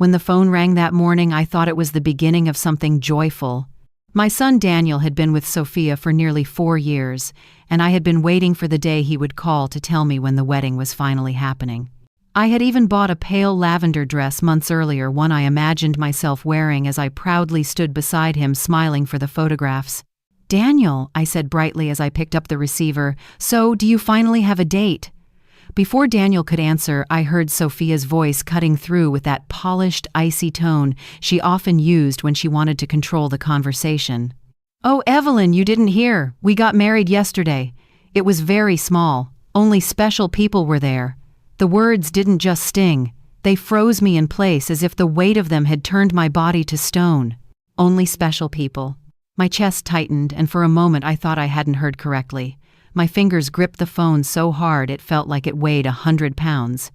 When the phone rang that morning, I thought it was the beginning of something joyful. My son Daniel had been with Sophia for nearly 4 years, and I had been waiting for the day he would call to tell me when the wedding was finally happening. I had even bought a pale lavender dress months earlier, one I imagined myself wearing as I proudly stood beside him smiling for the photographs. "Daniel," I said brightly as I picked up the receiver, "so do you finally have a date?" Before Daniel could answer, I heard Sophia's voice cutting through with that polished, icy tone she often used when she wanted to control the conversation. "Oh, Evelyn, you didn't hear. We got married yesterday. It was very small. Only special people were there." The words didn't just sting. They froze me in place as if the weight of them had turned my body to stone. Only special people. My chest tightened, and for a moment I thought I hadn't heard correctly. My fingers gripped the phone so hard it felt like it weighed 100 pounds.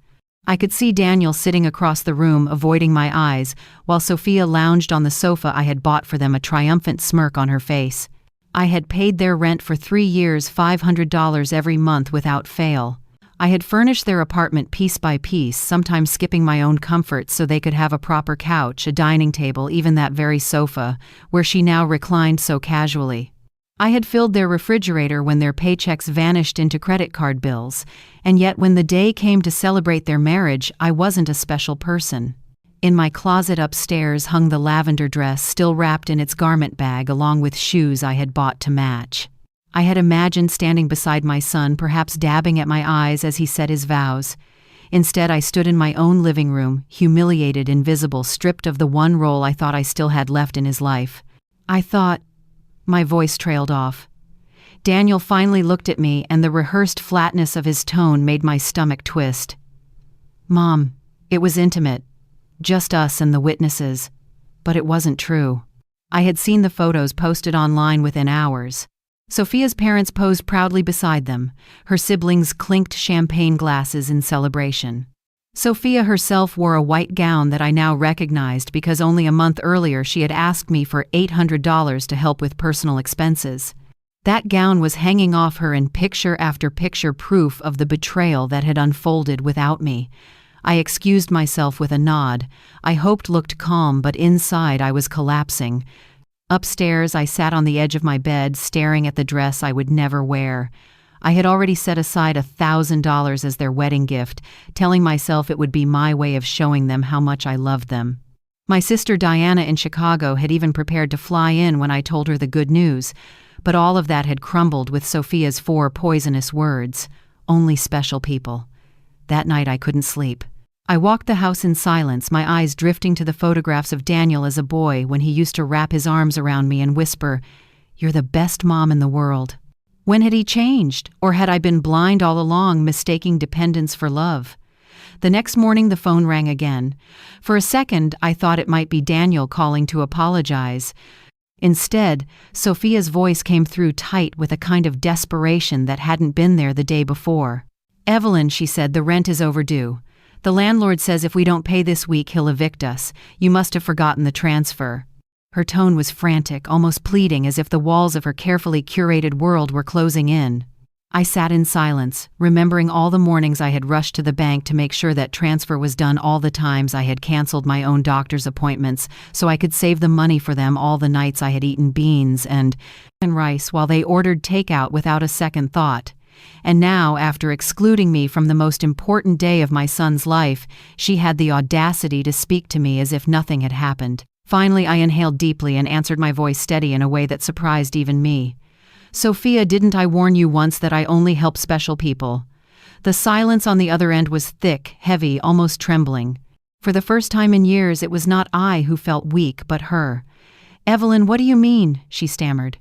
I could see Daniel sitting across the room, avoiding my eyes, while Sophia lounged on the sofa I had bought for them, a triumphant smirk on her face. I had paid their rent for 3 years, $500 every month without fail. I had furnished their apartment piece by piece, sometimes skipping my own comforts so they could have a proper couch, a dining table, even that very sofa, where she now reclined so casually. I had filled their refrigerator when their paychecks vanished into credit card bills, and yet when the day came to celebrate their marriage, I wasn't a special person. In my closet upstairs hung the lavender dress, still wrapped in its garment bag, along with shoes I had bought to match. I had imagined standing beside my son, perhaps dabbing at my eyes as he said his vows. Instead, I stood in my own living room, humiliated, invisible, stripped of the one role I thought I still had left in his life. My voice trailed off. Daniel finally looked at me, and the rehearsed flatness of his tone made my stomach twist. "Mom, it was intimate. Just us and the witnesses." But it wasn't true. I had seen the photos posted online within hours. Sophia's parents posed proudly beside them. Her siblings clinked champagne glasses in celebration. Sophia herself wore a white gown that I now recognized because only a month earlier she had asked me for $800 to help with personal expenses. That gown was hanging off her in picture after picture, proof of the betrayal that had unfolded without me. I excused myself with a nod. I hoped looked calm, but inside I was collapsing. Upstairs, I sat on the edge of my bed, staring at the dress I would never wear. I had already set aside $1,000 as their wedding gift, telling myself it would be my way of showing them how much I loved them. My sister Diana in Chicago had even prepared to fly in when I told her the good news, but all of that had crumbled with Sophia's 4 poisonous words. Only special people. That night I couldn't sleep. I walked the house in silence, my eyes drifting to the photographs of Daniel as a boy when he used to wrap his arms around me and whisper, "You're the best mom in the world." When had he changed, or had I been blind all along, mistaking dependence for love? The next morning the phone rang again. For a second, I thought it might be Daniel calling to apologize. Instead, Sophia's voice came through tight with a kind of desperation that hadn't been there the day before. "Evelyn," she said, "the rent is overdue. The landlord says if we don't pay this week, he'll evict us. You must have forgotten the transfer." Her tone was frantic, almost pleading, as if the walls of her carefully curated world were closing in. I sat in silence, remembering all the mornings I had rushed to the bank to make sure that transfer was done, all the times I had canceled my own doctor's appointments so I could save the money for them, all the nights I had eaten beans and rice while they ordered takeout without a second thought. And now, after excluding me from the most important day of my son's life, she had the audacity to speak to me as if nothing had happened. Finally, I inhaled deeply and answered, my voice steady in a way that surprised even me. "Sophia, didn't I warn you once that I only help special people?" The silence on the other end was thick, heavy, almost trembling. For the first time in years, it was not I who felt weak, but her. "Evelyn, what do you mean?" she stammered.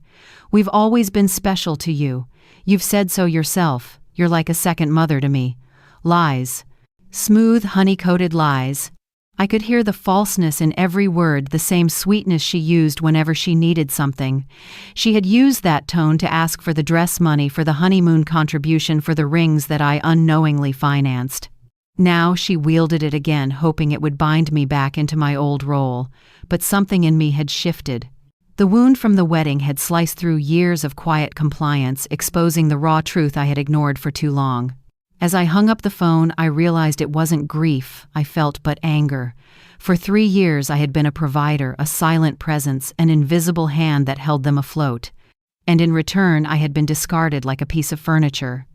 "We've always been special to you. You've said so yourself. You're like a second mother to me." Lies. Smooth, honey-coated lies. I could hear the falseness in every word, the same sweetness she used whenever she needed something. She had used that tone to ask for the dress money, for the honeymoon contribution, for the rings that I unknowingly financed. Now she wielded it again, hoping it would bind me back into my old role. But something in me had shifted. The wound from the wedding had sliced through years of quiet compliance, exposing the raw truth I had ignored for too long. As I hung up the phone, I realized it wasn't grief I felt but anger. For 3 years I had been a provider, a silent presence, an invisible hand that held them afloat. And in return I had been discarded like a piece of furniture.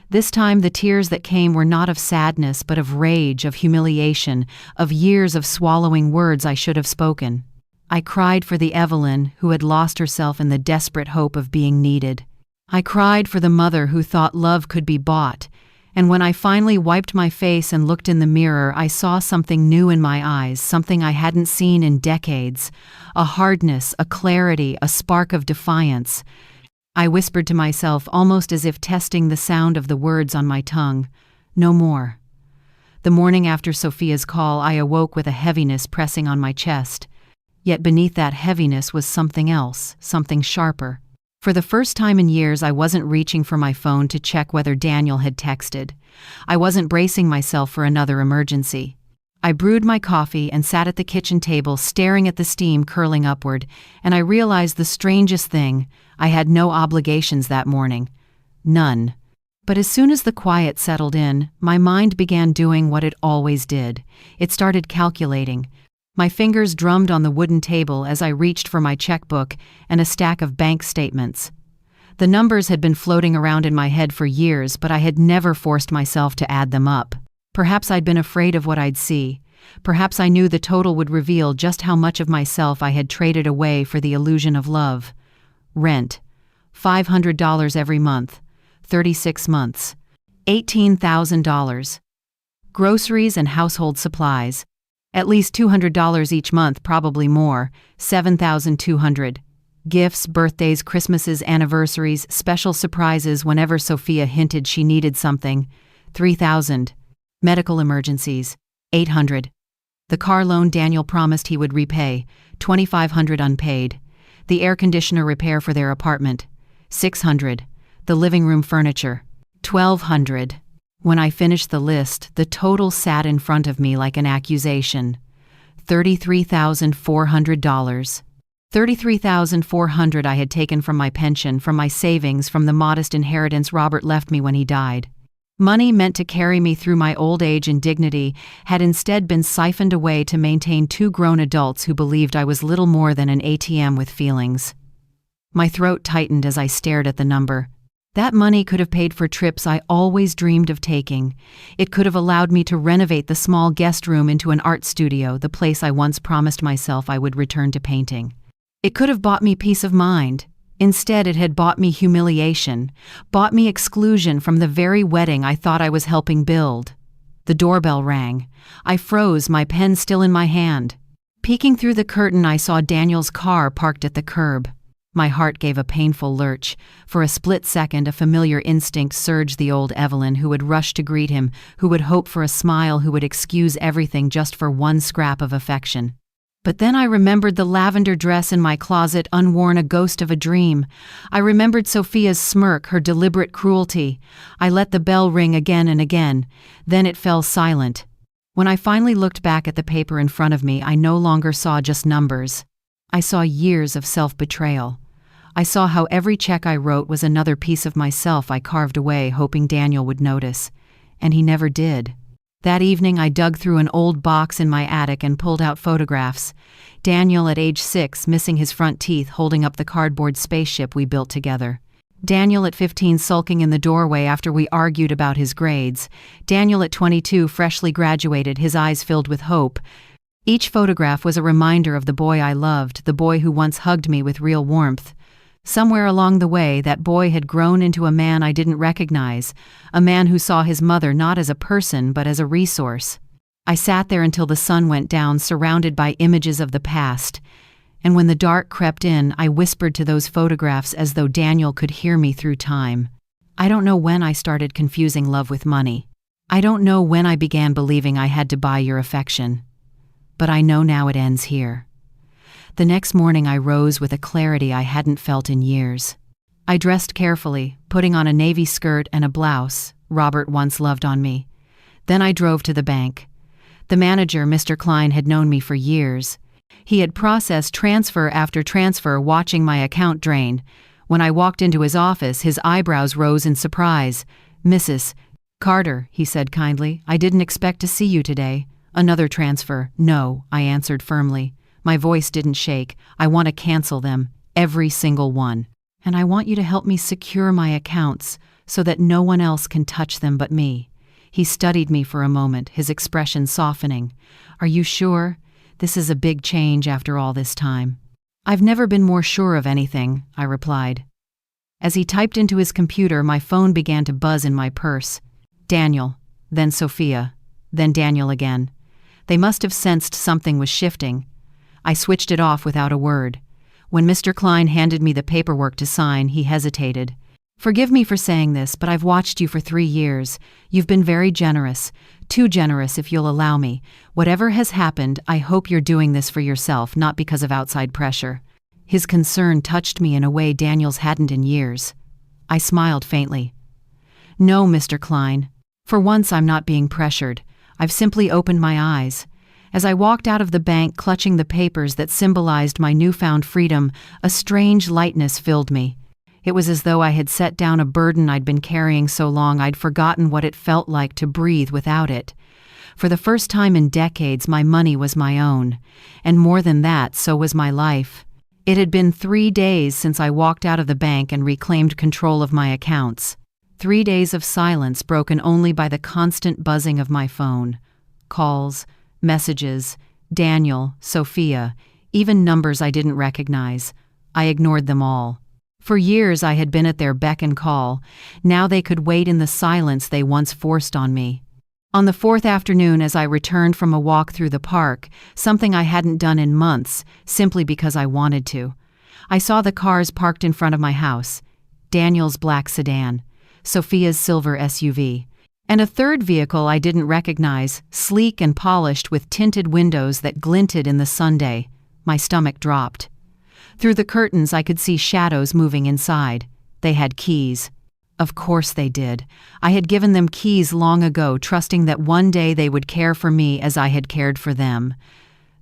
This time the tears that came were not of sadness but of rage, of humiliation, of years of swallowing words I should have spoken. I cried for the Evelyn who had lost herself in the desperate hope of being needed. I cried for the mother who thought love could be bought. And when I finally wiped my face and looked in the mirror, I saw something new in my eyes, something I hadn't seen in decades. A hardness, a clarity, a spark of defiance. I whispered to myself, almost as if testing the sound of the words on my tongue, "No more." The morning after Sophia's call, I awoke with a heaviness pressing on my chest. Yet beneath that heaviness was something else, something sharper. For the first time in years, I wasn't reaching for my phone to check whether Daniel had texted. I wasn't bracing myself for another emergency. I brewed my coffee and sat at the kitchen table staring at the steam curling upward, and I realized the strangest thing: I had no obligations that morning. None. But as soon as the quiet settled in, my mind began doing what it always did. It started calculating. My fingers drummed on the wooden table as I reached for my checkbook and a stack of bank statements. The numbers had been floating around in my head for years, but I had never forced myself to add them up. Perhaps I'd been afraid of what I'd see. Perhaps I knew the total would reveal just how much of myself I had traded away for the illusion of love. Rent. $500 every month. 36 months. $18,000. Groceries and household supplies. At least $200 each month, probably more. $7,200. Gifts, birthdays, Christmases, anniversaries, special surprises whenever Sophia hinted she needed something. $3,000. Medical emergencies. $800. The car loan Daniel promised he would repay. $2,500 unpaid. The air conditioner repair for their apartment. $600. The living room furniture. $1,200. When I finished the list, the total sat in front of me like an accusation. $33,400. $33,400 I had taken from my pension, from my savings, from the modest inheritance Robert left me when he died. Money meant to carry me through my old age and dignity had instead been siphoned away to maintain 2 grown adults who believed I was little more than an ATM with feelings. My throat tightened as I stared at the number. That money could have paid for trips I always dreamed of taking. It could have allowed me to renovate the small guest room into an art studio, the place I once promised myself I would return to painting. It could have bought me peace of mind. Instead, it had bought me humiliation, bought me exclusion from the very wedding I thought I was helping build. The doorbell rang. I froze, my pen still in my hand. Peeking through the curtain, I saw Daniel's car parked at the curb. My heart gave a painful lurch. For a split second, a familiar instinct surged the old Evelyn who would rush to greet him, who would hope for a smile, who would excuse everything just for one scrap of affection. But then I remembered the lavender dress in my closet, unworn, a ghost of a dream. I remembered Sophia's smirk, her deliberate cruelty. I let the bell ring again and again. Then it fell silent. When I finally looked back at the paper in front of me, I no longer saw just numbers. I saw years of self-betrayal. I saw how every check I wrote was another piece of myself I carved away, hoping Daniel would notice. And he never did. That evening I dug through an old box in my attic and pulled out photographs. Daniel at age 6, missing his front teeth, holding up the cardboard spaceship we built together. Daniel at 15, sulking in the doorway after we argued about his grades. Daniel at 22, freshly graduated, his eyes filled with hope. Each photograph was a reminder of the boy I loved, the boy who once hugged me with real warmth. Somewhere along the way, that boy had grown into a man I didn't recognize, a man who saw his mother not as a person but as a resource. I sat there until the sun went down, surrounded by images of the past, and when the dark crept in, I whispered to those photographs as though Daniel could hear me through time. I don't know when I started confusing love with money. I don't know when I began believing I had to buy your affection. But I know now it ends here. The next morning I rose with a clarity I hadn't felt in years. I dressed carefully, putting on a navy skirt and a blouse Robert once loved on me. Then I drove to the bank. The manager, Mr. Klein, had known me for years. He had processed transfer after transfer, watching my account drain. When I walked into his office, his eyebrows rose in surprise. "Mrs. "Carter," he said kindly, "I didn't expect to see you today." "Another transfer." "No," I answered firmly. My voice didn't shake. "I want to cancel them, every single one. And I want you to help me secure my accounts so that no one else can touch them but me." He studied me for a moment, his expression softening. "Are you sure? This is a big change after all this time." "I've never been more sure of anything," I replied. As he typed into his computer, my phone began to buzz in my purse. Daniel, then Sophia, then Daniel again. They must have sensed something was shifting. I switched it off without a word. When Mr. Klein handed me the paperwork to sign, he hesitated. "Forgive me for saying this, but I've watched you for 3 years. You've been very generous. Too generous, if you'll allow me. Whatever has happened, I hope you're doing this for yourself, not because of outside pressure." His concern touched me in a way Daniel's hadn't in years. I smiled faintly. "No, Mr. Klein. For once I'm not being pressured. I've simply opened my eyes." As I walked out of the bank clutching the papers that symbolized my newfound freedom, a strange lightness filled me. It was as though I had set down a burden I'd been carrying so long I'd forgotten what it felt like to breathe without it. For the first time in decades, my money was my own. And more than that, so was my life. It had been 3 days since I walked out of the bank and reclaimed control of my accounts. 3 days of silence broken only by the constant buzzing of my phone. Calls, messages, Daniel, Sophia, even numbers I didn't recognize. I ignored them all. For years I had been at their beck and call. Now they could wait in the silence they once forced on me. On the 4th afternoon, as I returned from a walk through the park, something I hadn't done in months, simply because I wanted to, I saw the cars parked in front of my house. Daniel's black sedan, Sophia's silver SUV, and a third vehicle I didn't recognize, sleek and polished with tinted windows that glinted in the Sunday. My stomach dropped. Through the curtains I could see shadows moving inside. They had keys. Of course they did. I had given them keys long ago, trusting that one day they would care for me as I had cared for them.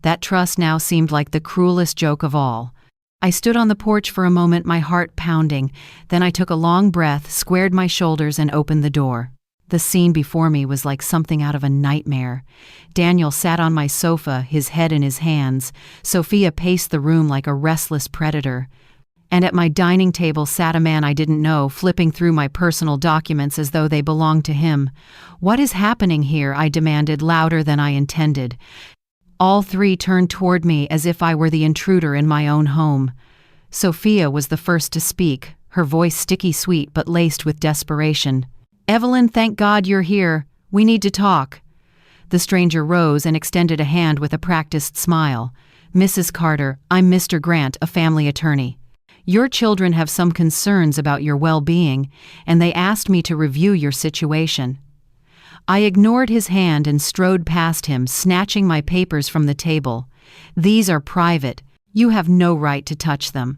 That trust now seemed like the cruelest joke of all. I stood on the porch for a moment, my heart pounding. Then I took a long breath, squared my shoulders, and opened the door. The scene before me was like something out of a nightmare. Daniel sat on my sofa, his head in his hands. Sophia paced the room like a restless predator. And at my dining table sat a man I didn't know, flipping through my personal documents as though they belonged to him. "What is happening here?" I demanded, louder than I intended. All three turned toward me as if I were the intruder in my own home. Sophia was the first to speak, her voice sticky sweet but laced with desperation. "Evelyn, thank God you're here. We need to talk." The stranger rose and extended a hand with a practiced smile. "Mrs. Carter, I'm Mr. Grant, a family attorney. Your children have some concerns about your well-being, and they asked me to review your situation." I ignored his hand and strode past him, snatching my papers from the table. "These are private. You have no right to touch them."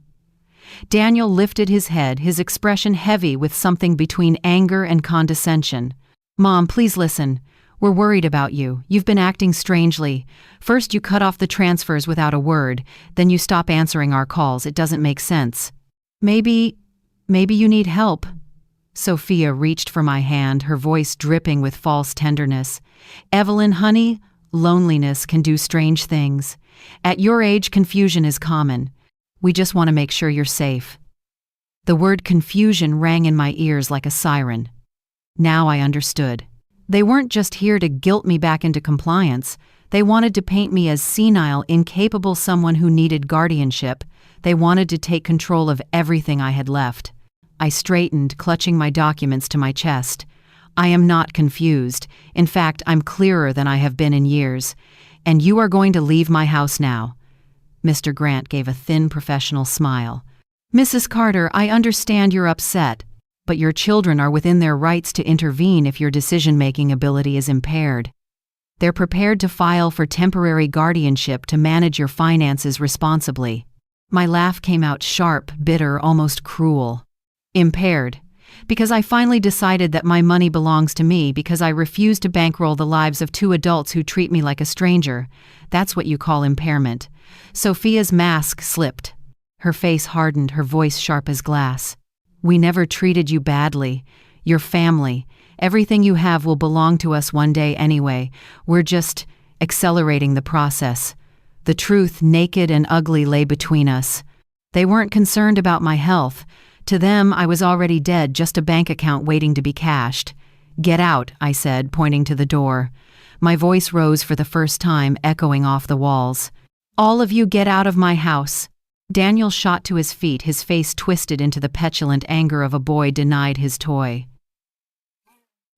Daniel lifted his head, his expression heavy with something between anger and condescension. "Mom, please listen. We're worried about you. You've been acting strangely. First you cut off the transfers without a word, then you stop answering our calls. It doesn't make sense. Maybe you need help." Sophia reached for my hand, her voice dripping with false tenderness. "Evelyn, honey, loneliness can do strange things. At your age, confusion is common. We just want to make sure you're safe." The word confusion rang in my ears like a siren. Now I understood. They weren't just here to guilt me back into compliance. They wanted to paint me as senile, incapable, someone who needed guardianship. They wanted to take control of everything I had left. I straightened, clutching my documents to my chest. "I am not confused. In fact, I'm clearer than I have been in years. And you are going to leave my house now." Mr. Grant gave a thin, professional smile. "Mrs. Carter, I understand you're upset, but your children are within their rights to intervene if your decision-making ability is impaired. They're prepared to file for temporary guardianship to manage your finances responsibly." My laugh came out sharp, bitter, almost cruel. "Impaired. Because I finally decided that my money belongs to me, because I refuse to bankroll the lives of 2 adults who treat me like a stranger. That's what you call impairment." Sophia's mask slipped. Her face hardened, her voice sharp as glass. "We never treated you badly. Your family. Everything you have will belong to us one day anyway. We're just accelerating the process. The truth, naked and ugly, lay between us. They weren't concerned about my health. To them, I was already dead, just a bank account waiting to be cashed. "Get out," I said, pointing to the door. My voice rose for the first time, echoing off the walls. "All of you get out of my house." Daniel shot to his feet, his face twisted into the petulant anger of a boy denied his toy.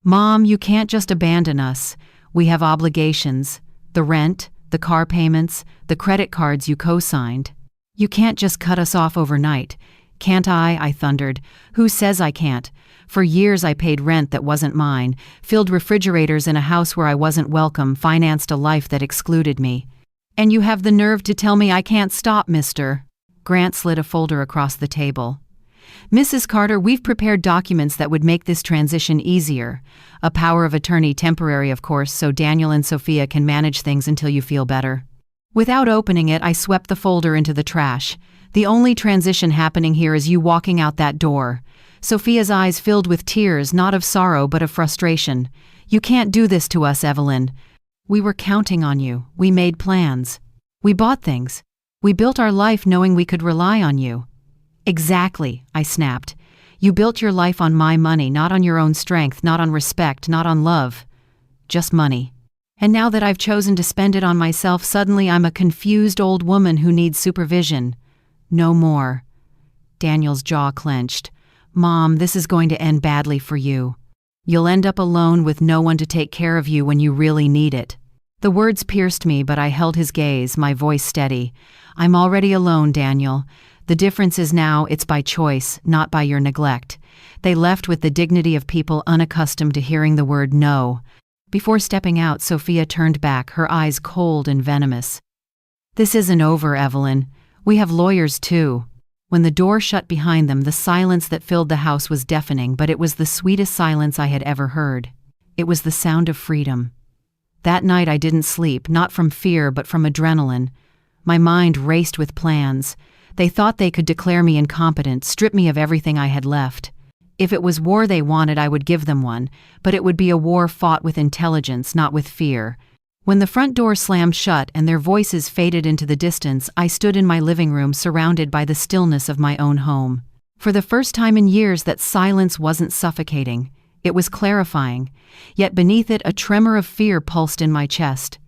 "Mom, you can't just abandon us. We have obligations. The rent, the car payments, the credit cards you co-signed. You can't just cut us off overnight." "Can't I thundered. "Who says I can't? For years I paid rent that wasn't mine, filled refrigerators in a house where I wasn't welcome, financed a life that excluded me. And you have the nerve to tell me I can't stop, mister." Grant slid a folder across the table. "Mrs. Carter, we've prepared documents that would make this transition easier. A power of attorney, temporary of course, so Daniel and Sophia can manage things until you feel better." Without opening it, I swept the folder into the trash. "The only transition happening here is you walking out that door." Sophia's eyes filled with tears, not of sorrow but of frustration. "You can't do this to us, Evelyn. We were counting on you. We made plans. We bought things. We built our life knowing we could rely on you." "Exactly," I snapped. "You built your life on my money, not on your own strength, not on respect, not on love. Just money. And now that I've chosen to spend it on myself, suddenly I'm a confused old woman who needs supervision. No more." Daniel's jaw clenched. "Mom, this is going to end badly for you. You'll end up alone with no one to take care of you when you really need it." The words pierced me, but I held his gaze, my voice steady. "I'm already alone, Daniel. The difference is now it's by choice, not by your neglect." They left with the dignity of people unaccustomed to hearing the word no. Before stepping out, Sophia turned back, her eyes cold and venomous. "This isn't over, Evelyn. We have lawyers too." When the door shut behind them, the silence that filled the house was deafening, but it was the sweetest silence I had ever heard. It was the sound of freedom. That night I didn't sleep, not from fear but from adrenaline. My mind raced with plans. They thought they could declare me incompetent, strip me of everything I had left. If it was war they wanted, I would give them one, but it would be a war fought with intelligence, not with fear. When the front door slammed shut and their voices faded into the distance, I stood in my living room surrounded by the stillness of my own home. For the first time in years, that silence wasn't suffocating. It was clarifying. Yet beneath it, a tremor of fear pulsed in my chest.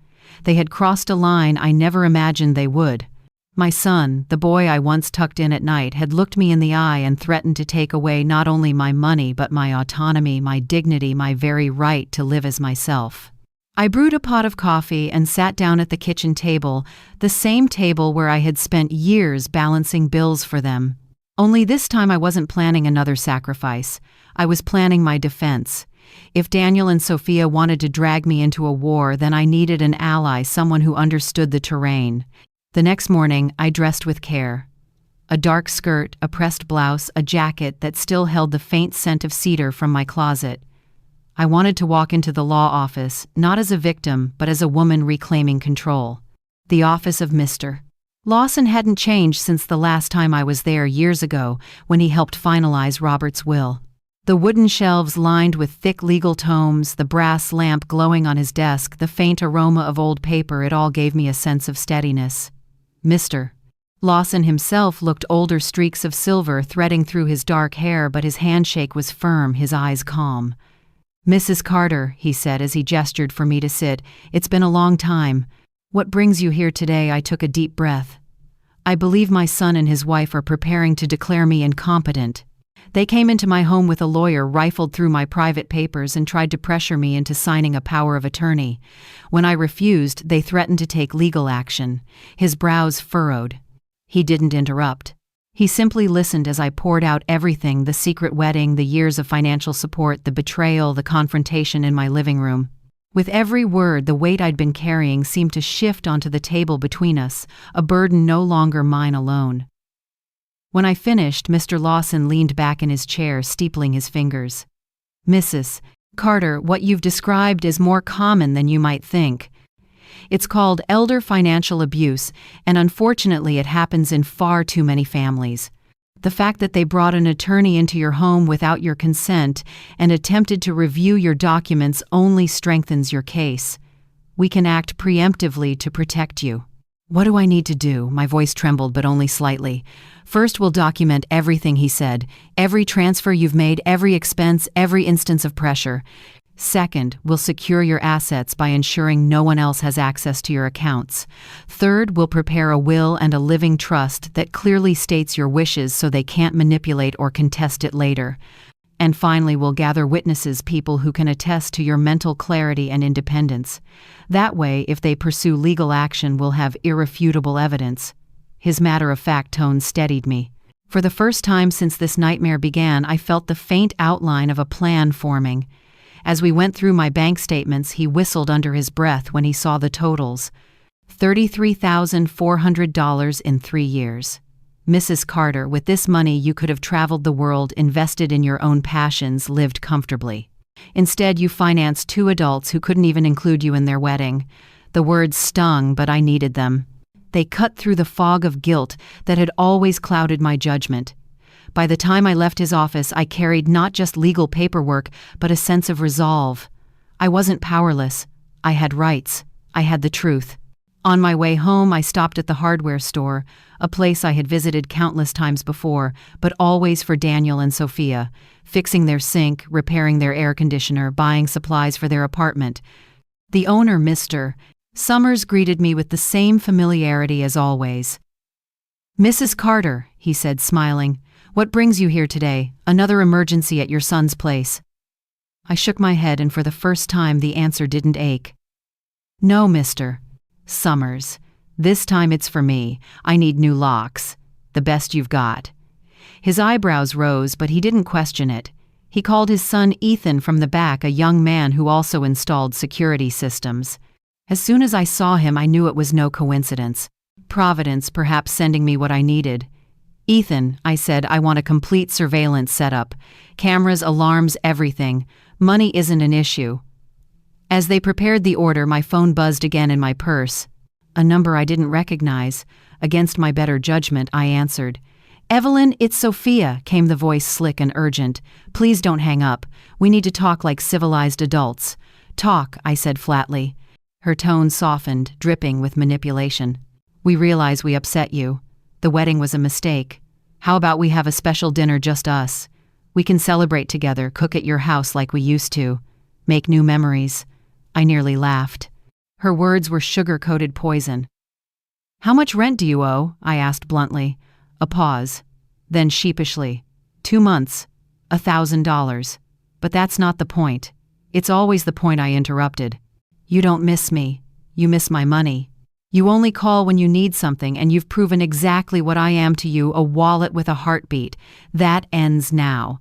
They had crossed a line I never imagined they would. My son, the boy I once tucked in at night, had looked me in the eye and threatened to take away not only my money but my autonomy, my dignity, my very right to live as myself. I brewed a pot of coffee and sat down at the kitchen table, the same table where I had spent years balancing bills for them. Only this time I wasn't planning another sacrifice. I was planning my defense. If Daniel and Sophia wanted to drag me into a war, then I needed an ally, someone who understood the terrain. The next morning, I dressed with care. A dark skirt, a pressed blouse, a jacket that still held the faint scent of cedar from my closet. I wanted to walk into the law office, not as a victim, but as a woman reclaiming control. The office of Mr. Lawson hadn't changed since the last time I was there years ago, when he helped finalize Robert's will. The wooden shelves lined with thick legal tomes, the brass lamp glowing on his desk, the faint aroma of old paper, it all gave me a sense of steadiness. Mr. Lawson himself looked older, streaks of silver threading through his dark hair, but his handshake was firm, his eyes calm. "Mrs. Carter," he said as he gestured for me to sit, "it's been a long time. What brings you here today?" I took a deep breath. "I believe my son and his wife are preparing to declare me incompetent. They came into my home with a lawyer, rifled through my private papers, and tried to pressure me into signing a power of attorney. When I refused, they threatened to take legal action." His brows furrowed. He didn't interrupt. He simply listened as I poured out everything: the secret wedding, the years of financial support, the betrayal, the confrontation in my living room. With every word, the weight I'd been carrying seemed to shift onto the table between us, a burden no longer mine alone. When I finished, Mr. Lawson leaned back in his chair, steepling his fingers. "Mrs. Carter, what you've described is more common than you might think. It's called elder financial abuse, and unfortunately it happens in far too many families. The fact that they brought an attorney into your home without your consent and attempted to review your documents only strengthens your case. We can act preemptively to protect you. What do I need to do? My voice trembled, but only slightly. First, we'll document everything he said, every transfer you've made, every expense, every instance of pressure. Second, we'll secure your assets by ensuring no one else has access to your accounts. Third, we'll prepare a will and a living trust that clearly states your wishes so they can't manipulate or contest it later. And finally, we'll gather witnesses, people who can attest to your mental clarity and independence. That way, if they pursue legal action, we'll have irrefutable evidence. His matter-of-fact tone steadied me. For the first time since this nightmare began, I felt the faint outline of a plan forming. As we went through my bank statements, he whistled under his breath when he saw the totals. $33,400 in 3 years. Mrs. Carter, with this money you could have traveled the world, invested in your own passions, lived comfortably. Instead, you financed 2 adults who couldn't even include you in their wedding. The words stung, but I needed them. They cut through the fog of guilt that had always clouded my judgment. By the time I left his office, I carried not just legal paperwork, but a sense of resolve. I wasn't powerless. I had rights. I had the truth. On my way home, I stopped at the hardware store, a place I had visited countless times before, but always for Daniel and Sophia, fixing their sink, repairing their air conditioner, buying supplies for their apartment. The owner, Mr. Summers, greeted me with the same familiarity as always. "Mrs. Carter," he said, smiling, "what brings you here today? Another emergency at your son's place?" I shook my head, and for the first time the answer didn't ache. "No, Mr. Summers. This time it's for me. I need new locks. The best you've got." His eyebrows rose, but he didn't question it. He called his son Ethan from the back, a young man who also installed security systems. As soon as I saw him, I knew it was no coincidence. Providence, perhaps, sending me what I needed. "Ethan," I said, "I want a complete surveillance setup. Cameras, alarms, everything. Money isn't an issue." As they prepared the order, my phone buzzed again in my purse. A number I didn't recognize. Against my better judgment, I answered. "Evelyn, it's Sophia," came the voice, slick and urgent. "Please don't hang up. We need to talk like civilized adults." "Talk," I said flatly. Her tone softened, dripping with manipulation. "We realize we upset you. The wedding was a mistake. How about we have a special dinner, just us? We can celebrate together, cook at your house like we used to. Make new memories." I nearly laughed. Her words were sugar-coated poison. "How much rent do you owe?" I asked bluntly. A pause. Then sheepishly. 2 months. $1,000. "But that's not the point." "It's always the point," I interrupted. "You don't miss me. You miss my money. You only call when you need something, and you've proven exactly what I am to you, a wallet with a heartbeat. That ends now."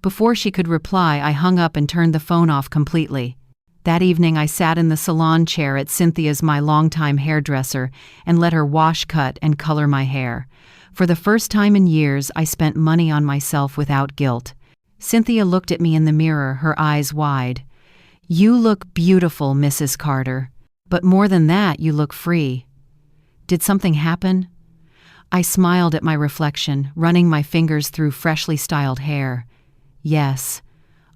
Before she could reply, I hung up and turned the phone off completely. That evening, I sat in the salon chair at Cynthia's, my longtime hairdresser, and let her wash, cut, and color my hair. For the first time in years, I spent money on myself without guilt. Cynthia looked at me in the mirror, her eyes wide. "You look beautiful, Mrs. Carter. But more than that, you look free." Did something happen? I smiled at my reflection, running my fingers through freshly styled hair. Yes.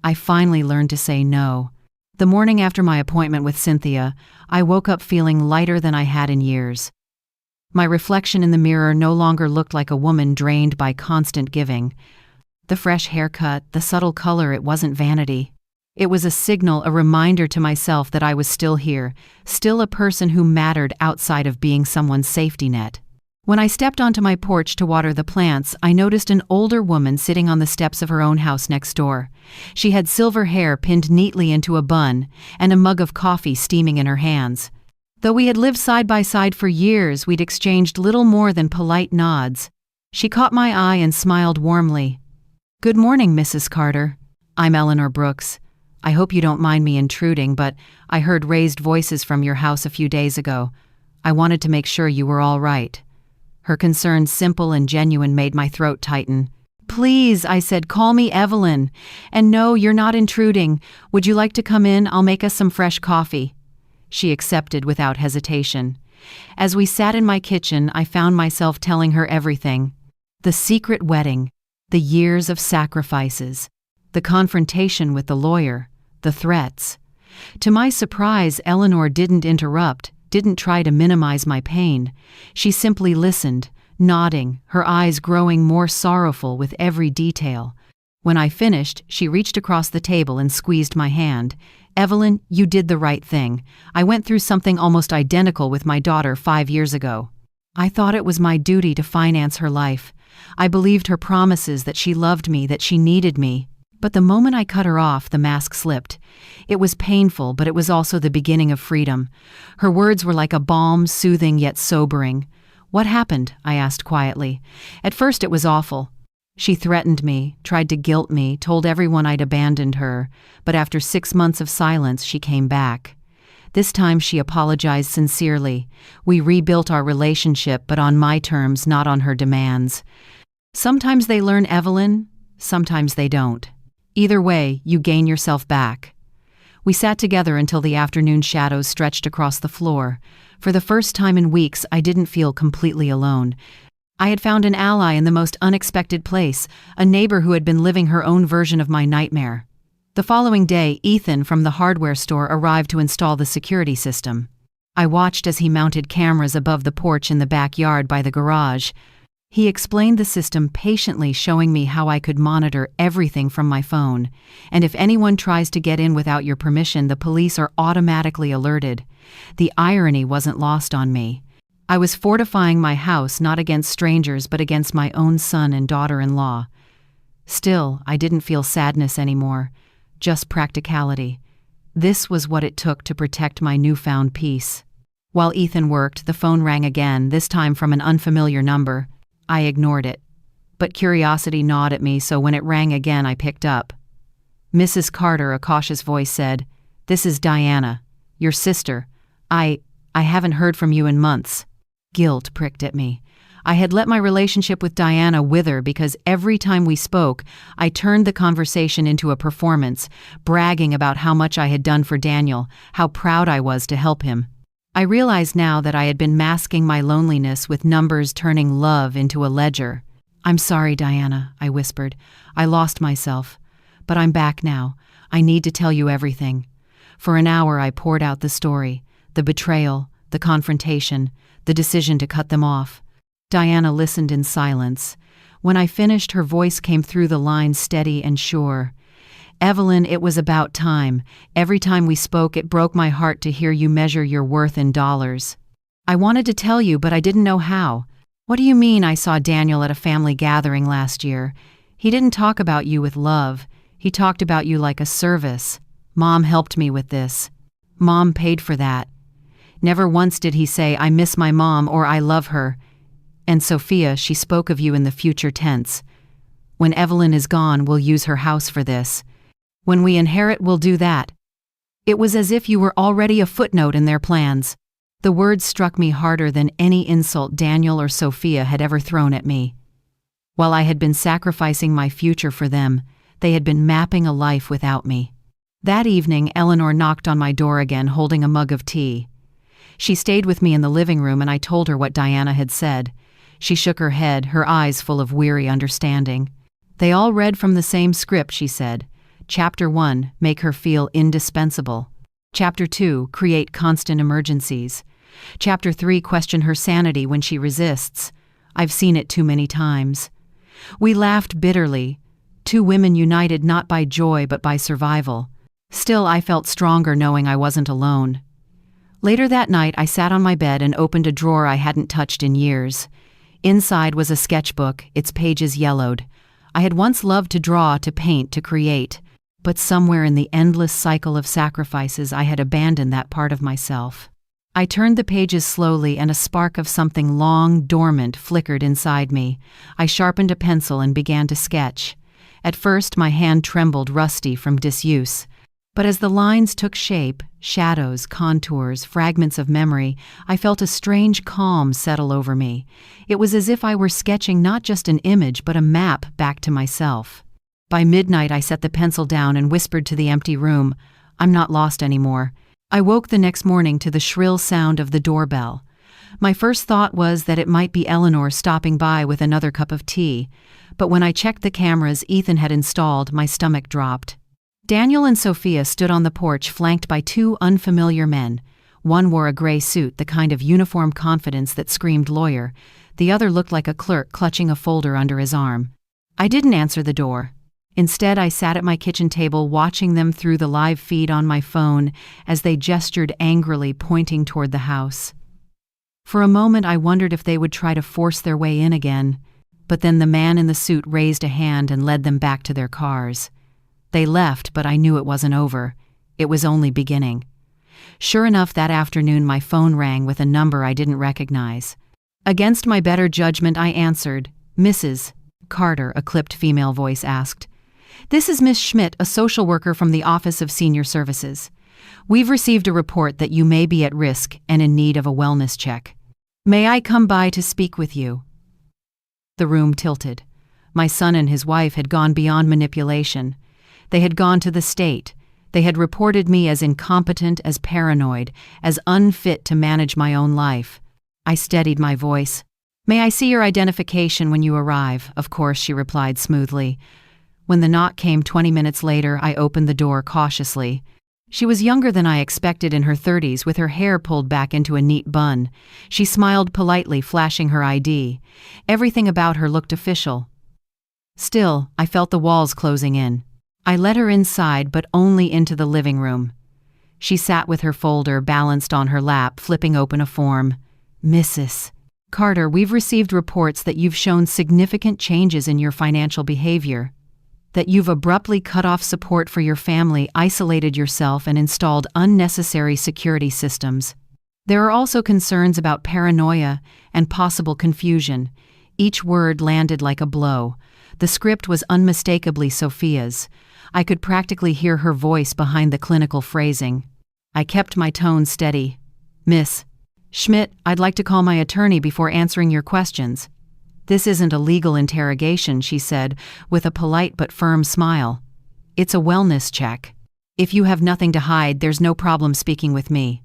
I finally learned to say no. The morning after my appointment with Cynthia, I woke up feeling lighter than I had in years. My reflection in the mirror no longer looked like a woman drained by constant giving. The fresh haircut, the subtle color, it wasn't vanity. It was a signal, a reminder to myself that I was still here, still a person who mattered outside of being someone's safety net. When I stepped onto my porch to water the plants, I noticed an older woman sitting on the steps of her own house next door. She had silver hair pinned neatly into a bun and a mug of coffee steaming in her hands. Though we had lived side by side for years, we'd exchanged little more than polite nods. She caught my eye and smiled warmly. "Good morning, Mrs. Carter. I'm Eleanor Brooks. I hope you don't mind me intruding, but I heard raised voices from your house a few days ago. I wanted to make sure you were all right." Her concern, simple and genuine, made my throat tighten. "Please," I said, "call me Evelyn. And no, you're not intruding. Would you like to come in? I'll make us some fresh coffee." She accepted without hesitation. As we sat in my kitchen, I found myself telling her everything. The secret wedding, the years of sacrifices, the confrontation with the lawyer, the threats. To my surprise, Eleanor didn't interrupt, didn't try to minimize my pain. She simply listened, nodding, her eyes growing more sorrowful with every detail. When I finished, she reached across the table and squeezed my hand. "Evelyn, you did the right thing. I went through something almost identical with my daughter 5 years ago. I thought it was my duty to finance her life. I believed her promises that she loved me, that she needed me. But the moment I cut her off, the mask slipped. It was painful, but it was also the beginning of freedom. Her words were like a balm, soothing yet sobering. "What happened?" I asked quietly. At first it was awful. She threatened me, tried to guilt me, told everyone I'd abandoned her, but after 6 months of silence, she came back. This time she apologized sincerely. We rebuilt our relationship, but on my terms, not on her demands. Sometimes they learn, Evelyn, sometimes they don't. Either way, you gain yourself back. We sat together until the afternoon shadows stretched across the floor. For the first time in weeks, I didn't feel completely alone. I had found an ally in the most unexpected place, a neighbor who had been living her own version of my nightmare. The following day, Ethan from the hardware store arrived to install the security system. I watched as he mounted cameras above the porch in the backyard by the garage. He explained the system patiently, showing me how I could monitor everything from my phone. And if anyone tries to get in without your permission, the police are automatically alerted. The irony wasn't lost on me. I was fortifying my house not against strangers but against my own son and daughter-in-law. Still, I didn't feel sadness anymore, just practicality. This was what it took to protect my newfound peace. While Ethan worked, the phone rang again, this time from an unfamiliar number. I ignored it, but curiosity gnawed at me, so when it rang again, I picked up. "Mrs. Carter," a cautious voice said. "This is Diana, your sister. I haven't heard from you in months." Guilt pricked at me. I had let my relationship with Diana wither because every time we spoke, I turned the conversation into a performance, bragging about how much I had done for Daniel, how proud I was to help him. I realized now that I had been masking my loneliness with numbers, turning love into a ledger. "I'm sorry, Diana," I whispered. "I lost myself. But I'm back now. I need to tell you everything." For an hour I poured out the story, the betrayal, the confrontation, the decision to cut them off. Diana listened in silence. When I finished, her voice came through the lines steady and sure. "Evelyn, it was about time. Every time we spoke, it broke my heart to hear you measure your worth in dollars. I wanted to tell you, but I didn't know how. What do you mean I saw Daniel at a family gathering last year? He didn't talk about you with love. He talked about you like a service. Mom helped me with this. Mom paid for that. Never once did he say, 'I miss my mom' or 'I love her.' And Sophia, she spoke of you in the future tense. 'When Evelyn is gone, we'll use her house for this. When we inherit, we'll do that.' It was as if you were already a footnote in their plans." The words struck me harder than any insult Daniel or Sophia had ever thrown at me. While I had been sacrificing my future for them, they had been mapping a life without me. That evening, Eleanor knocked on my door again, holding a mug of tea. She stayed with me in the living room, and I told her what Diana had said. She shook her head, her eyes full of weary understanding. "They all read from the same script," she said. "Chapter 1, make her feel indispensable. Chapter 2, create constant emergencies. Chapter 3, question her sanity when she resists. I've seen it too many times." We laughed bitterly, two women united not by joy but by survival. Still, I felt stronger knowing I wasn't alone. Later that night, I sat on my bed and opened a drawer I hadn't touched in years. Inside was a sketchbook, its pages yellowed. I had once loved to draw, to paint, to create. But somewhere in the endless cycle of sacrifices, I had abandoned that part of myself. I turned the pages slowly, and a spark of something long dormant flickered inside me. I sharpened a pencil and began to sketch. At first, my hand trembled, rusty from disuse. But as the lines took shape, shadows, contours, fragments of memory, I felt a strange calm settle over me. It was as if I were sketching not just an image, but a map back to myself. By midnight, I set the pencil down and whispered to the empty room, "I'm not lost anymore." I woke the next morning to the shrill sound of the doorbell. My first thought was that it might be Eleanor stopping by with another cup of tea, but when I checked the cameras Ethan had installed, my stomach dropped. Daniel and Sophia stood on the porch flanked by two unfamiliar men. One wore a gray suit, the kind of uniform confidence that screamed lawyer. The other looked like a clerk clutching a folder under his arm. I didn't answer the door. Instead, I sat at my kitchen table watching them through the live feed on my phone as they gestured angrily, pointing toward the house. For a moment, I wondered if they would try to force their way in again, but then the man in the suit raised a hand and led them back to their cars. They left, but I knew it wasn't over. It was only beginning. Sure enough, that afternoon my phone rang with a number I didn't recognize. Against my better judgment, I answered. "Mrs. Carter," a clipped female voice asked. "This is Miss Schmidt, a social worker from the Office of Senior Services. We've received a report that you may be at risk and in need of a wellness check. May I come by to speak with you?" The room tilted. My son and his wife had gone beyond manipulation. They had gone to the state. They had reported me as incompetent, as paranoid, as unfit to manage my own life. I steadied my voice. "May I see your identification when you arrive?" "Of course," she replied smoothly. When the knock came 20 minutes later, I opened the door cautiously. She was younger than I expected, in her 30s, with her hair pulled back into a neat bun. She smiled politely, flashing her ID. Everything about her looked official. Still, I felt the walls closing in. I let her inside, but only into the living room. She sat with her folder balanced on her lap, flipping open a form. "Mrs. Carter, we've received reports that you've shown significant changes in your financial behavior. That you've abruptly cut off support for your family, isolated yourself, and installed unnecessary security systems. There are also concerns about paranoia and possible confusion." Each word landed like a blow. The script was unmistakably Sophia's. I could practically hear her voice behind the clinical phrasing. I kept my tone steady. "Miss Schmidt, I'd like to call my attorney before answering your questions." "This isn't a legal interrogation," she said, with a polite but firm smile. "It's a wellness check. If you have nothing to hide, there's no problem speaking with me."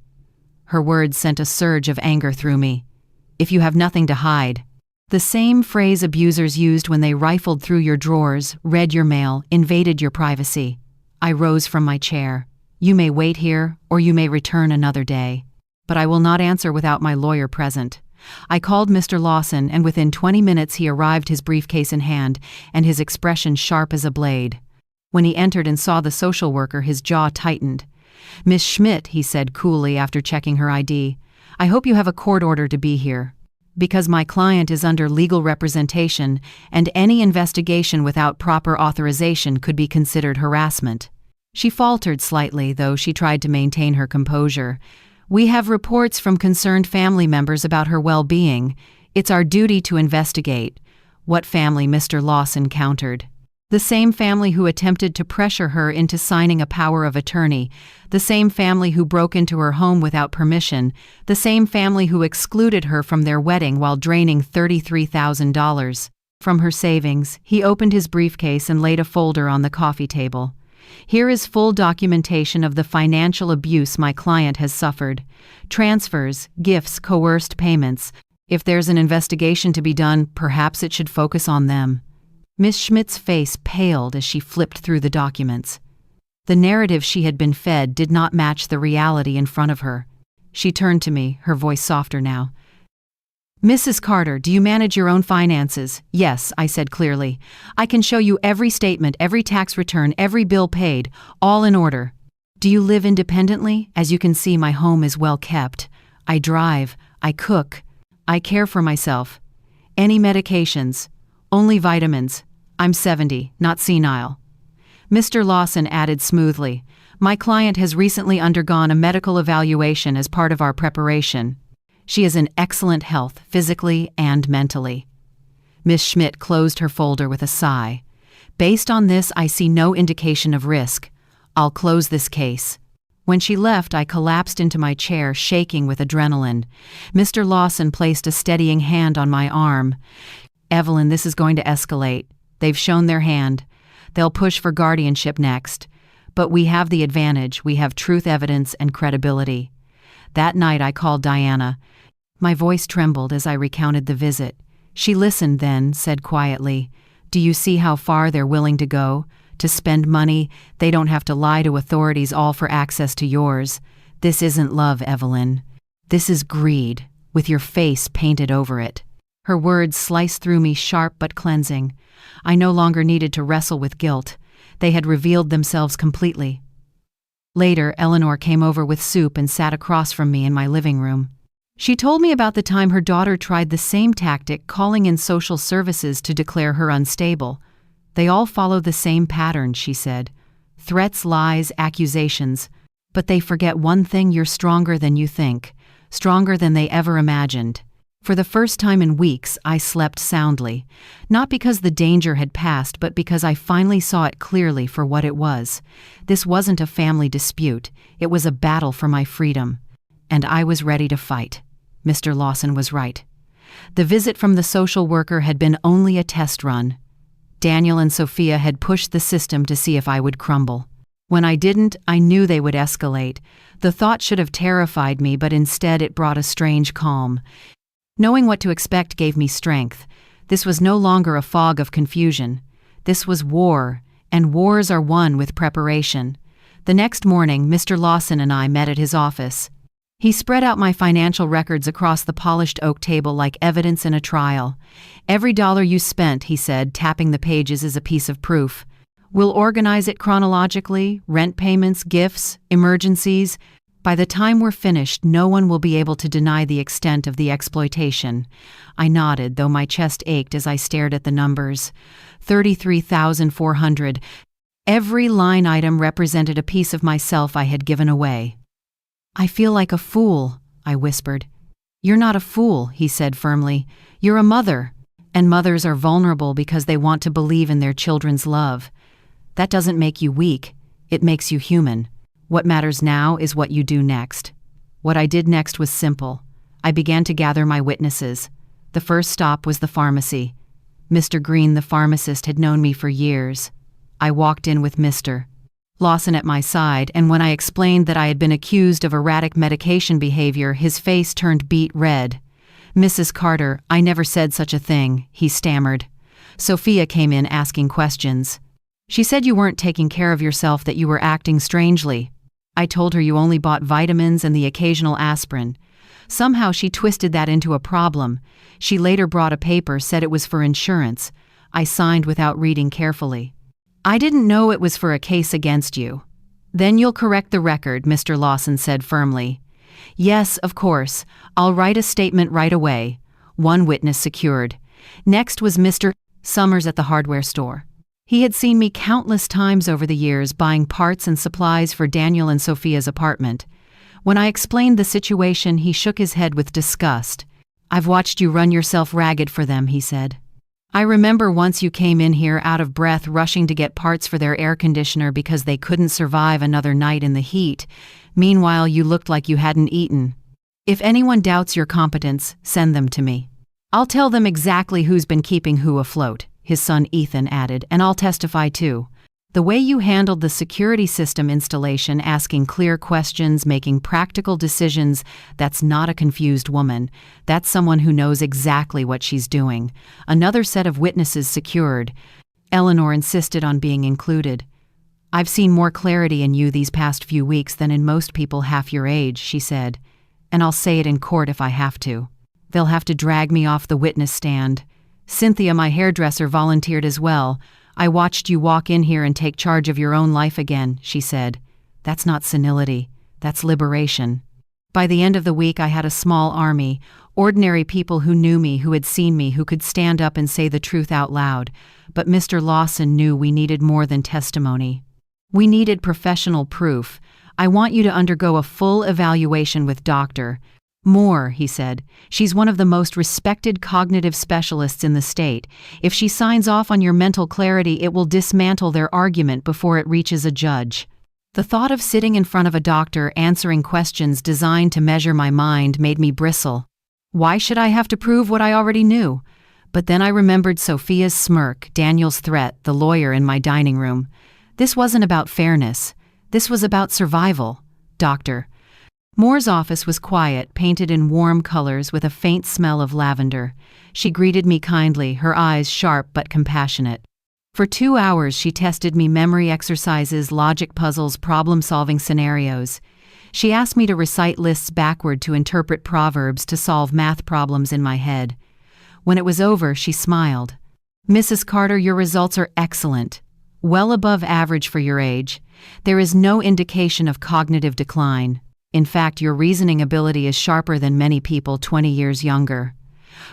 Her words sent a surge of anger through me. "If you have nothing to hide." The same phrase abusers used when they rifled through your drawers, read your mail, invaded your privacy. I rose from my chair. "You may wait here, or you may return another day. But I will not answer without my lawyer present." I called Mr. Lawson, and within 20 minutes he arrived, his briefcase in hand, and his expression sharp as a blade. When he entered and saw the social worker, his jaw tightened. "Miss Schmidt," he said coolly after checking her ID, "I hope you have a court order to be here. Because my client is under legal representation, and any investigation without proper authorization could be considered harassment." She faltered slightly, though she tried to maintain her composure. "We have reports from concerned family members about her well-being. It's our duty to investigate." "What family?" Mr. Lawson countered. "The same family who attempted to pressure her into signing a power of attorney, the same family who broke into her home without permission, the same family who excluded her from their wedding while draining $33,000 from her savings." He opened his briefcase and laid a folder on the coffee table. "Here is full documentation of the financial abuse my client has suffered. Transfers, gifts, coerced payments. If there's an investigation to be done, perhaps it should focus on them." Miss Schmidt's face paled as she flipped through the documents. The narrative she had been fed did not match the reality in front of her. She turned to me, her voice softer now. "Mrs. Carter, do you manage your own finances?" "Yes," I said clearly. "I can show you every statement, every tax return, every bill paid, all in order." "Do you live independently? As you can see, my home is well kept. I drive, I cook, I care for myself. Any medications?" "Only vitamins. I'm 70, not senile." Mr. Lawson added smoothly, "My client has recently undergone a medical evaluation as part of our preparation. She is in excellent health, physically and mentally." Miss Schmidt closed her folder with a sigh. "Based on this, I see no indication of risk. I'll close this case." When she left, I collapsed into my chair, shaking with adrenaline. Mr. Lawson placed a steadying hand on my arm. "Evelyn, this is going to escalate. They've shown their hand. They'll push for guardianship next. But we have the advantage. We have truth, evidence, and credibility." That night I called Diana. My voice trembled as I recounted the visit. She listened, then said quietly, "Do you see how far they're willing to go? To spend money, they don't have to lie to authorities, all for access to yours. This isn't love, Evelyn. This is greed, with your face painted over it." Her words sliced through me, sharp but cleansing. I no longer needed to wrestle with guilt. They had revealed themselves completely. Later, Eleanor came over with soup and sat across from me in my living room. She told me about the time her daughter tried the same tactic, calling in social services to declare her unstable. "They all follow the same pattern," she said. "Threats, lies, accusations. But they forget one thing: you're stronger than you think, stronger than they ever imagined." For the first time in weeks, I slept soundly, not because the danger had passed, but because I finally saw it clearly for what it was. This wasn't a family dispute. It was a battle for my freedom. And I was ready to fight. Mr. Lawson was right. The visit from the social worker had been only a test run. Daniel and Sophia had pushed the system to see if I would crumble. When I didn't, I knew they would escalate. The thought should have terrified me, but instead it brought a strange calm. Knowing what to expect gave me strength. This was no longer a fog of confusion. This was war, and wars are won with preparation. The next morning, Mr. Lawson and I met at his office. He spread out my financial records across the polished oak table like evidence in a trial. "Every dollar you spent," he said, tapping the pages, "is a piece of proof. We'll organize it chronologically: rent payments, gifts, emergencies. By the time we're finished, no one will be able to deny the extent of the exploitation." I nodded, though my chest ached as I stared at the numbers. 33,400. Every line item represented a piece of myself I had given away. "I feel like a fool," I whispered. "You're not a fool," he said firmly. "You're a mother. And mothers are vulnerable because they want to believe in their children's love. That doesn't make you weak. It makes you human. What matters now is what you do next." What I did next was simple. I began to gather my witnesses. The first stop was the pharmacy. Mr. Green, the pharmacist, had known me for years. I walked in with Mr. Lawson at my side, and when I explained that I had been accused of erratic medication behavior, his face turned beet red. "Mrs. Carter, I never said such a thing," he stammered. Sophia came in asking questions. "She said you weren't taking care of yourself, that you were acting strangely." I told her you only bought vitamins and the occasional aspirin. Somehow she twisted that into a problem. She later brought a paper, said it was for insurance. I signed without reading carefully. "I didn't know it was for a case against you." "Then you'll correct the record," Mr. Lawson said firmly. "Yes, of course. I'll write a statement right away." One witness secured. Next was Mr. Summers at the hardware store. He had seen me countless times over the years buying parts and supplies for Daniel and Sophia's apartment. When I explained the situation, he shook his head with disgust. "I've watched you run yourself ragged for them," he said. "I remember once you came in here out of breath, rushing to get parts for their air conditioner because they couldn't survive another night in the heat. Meanwhile, you looked like you hadn't eaten. If anyone doubts your competence, send them to me. I'll tell them exactly who's been keeping who afloat," his son Ethan added, "and I'll testify too. The way you handled the security system installation, asking clear questions, making practical decisions, that's not a confused woman. That's someone who knows exactly what she's doing." Another set of witnesses secured. Eleanor insisted on being included. "I've seen more clarity in you these past few weeks than in most people half your age," she said. "And I'll say it in court if I have to. They'll have to drag me off the witness stand. Cynthia, my hairdresser, volunteered as well. I watched you walk in here and take charge of your own life again," she said. "That's not senility. That's liberation." By the end of the week, I had a small army, ordinary people who knew me, who had seen me, who could stand up and say the truth out loud. But Mr. Lawson knew we needed more than testimony. We needed professional proof. "I want you to undergo a full evaluation with Dr. Moore," he said. "She's one of the most respected cognitive specialists in the state. If she signs off on your mental clarity, it will dismantle their argument before it reaches a judge." The thought of sitting in front of a doctor answering questions designed to measure my mind made me bristle. Why should I have to prove what I already knew? But then I remembered Sophia's smirk, Daniel's threat, the lawyer in my dining room. This wasn't about fairness. This was about survival. "Doctor Moore's office was quiet, painted in warm colors with a faint smell of lavender. She greeted me kindly, her eyes sharp but compassionate. For 2 hours she tested me memory exercises, logic puzzles, problem-solving scenarios. She asked me to recite lists backward, to interpret proverbs, to solve math problems in my head. When it was over, she smiled. "Mrs. Carter, your results are excellent. Well above average for your age. There is no indication of cognitive decline. In fact, your reasoning ability is sharper than many people 20 years younger."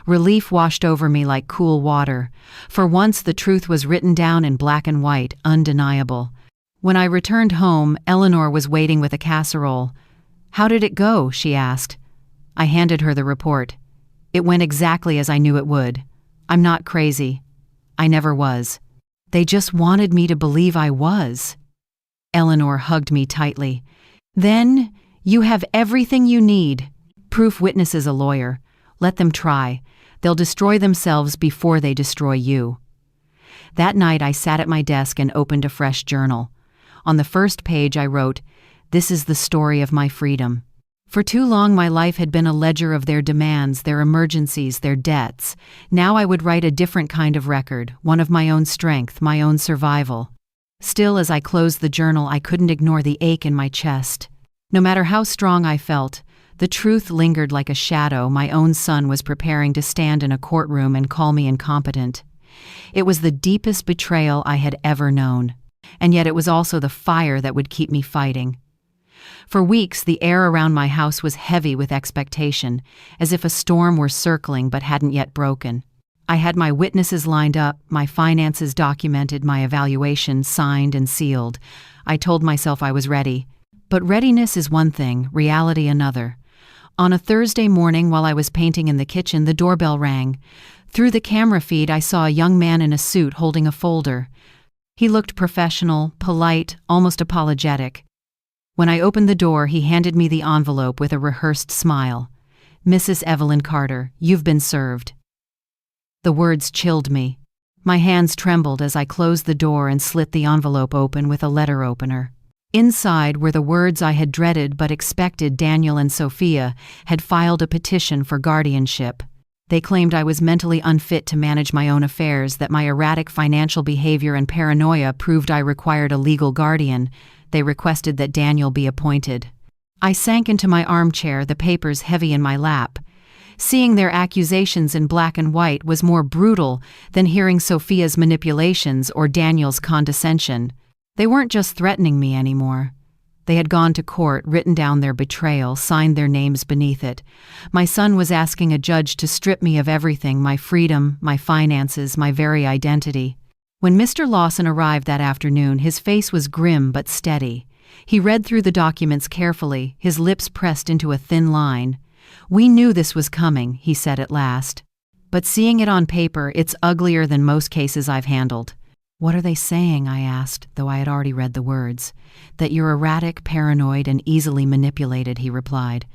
Relief washed over me like cool water. For once, the truth was written down in black and white, undeniable. When I returned home, Eleanor was waiting with a casserole. "How did it go?" she asked. I handed her the report. "It went exactly as I knew it would. I'm not crazy. I never was. They just wanted me to believe I was." Eleanor hugged me tightly. "Then you have everything you need. Proof witness is a lawyer. Let them try. They'll destroy themselves before they destroy you." That night I sat at my desk and opened a fresh journal. On the first page I wrote, "This is the story of my freedom." For too long my life had been a ledger of their demands, their emergencies, their debts. Now I would write a different kind of record, one of my own strength, my own survival. Still, as I closed the journal, I couldn't ignore the ache in my chest. No matter how strong I felt, the truth lingered like a shadow. My own son was preparing to stand in a courtroom and call me incompetent. It was the deepest betrayal I had ever known. And yet it was also the fire that would keep me fighting. For weeks, the air around my house was heavy with expectation, as if a storm were circling but hadn't yet broken. I had my witnesses lined up, my finances documented, my evaluation signed and sealed. I told myself I was ready. But readiness is one thing, reality another. On a Thursday morning while I was painting in the kitchen, the doorbell rang. Through the camera feed, I saw a young man in a suit holding a folder. He looked professional, polite, almost apologetic. When I opened the door, he handed me the envelope with a rehearsed smile. "Mrs. Evelyn Carter, you've been served." The words chilled me. My hands trembled as I closed the door and slit the envelope open with a letter opener. Inside were the words I had dreaded but expected. Daniel and Sophia had filed a petition for guardianship. They claimed I was mentally unfit to manage my own affairs, that my erratic financial behavior and paranoia proved I required a legal guardian. They requested that Daniel be appointed. I sank into my armchair, the papers heavy in my lap. Seeing their accusations in black and white was more brutal than hearing Sophia's manipulations or Daniel's condescension. They weren't just threatening me anymore. They had gone to court, written down their betrayal, signed their names beneath it. My son was asking a judge to strip me of everything, my freedom, my finances, my very identity. When Mr. Lawson arrived that afternoon, his face was grim but steady. He read through the documents carefully, his lips pressed into a thin line. "We knew this was coming," he said at last. "But seeing it on paper, it's uglier than most cases I've handled." "What are they saying?" I asked, though I had already read the words. "That you're erratic, paranoid, and easily manipulated," he replied.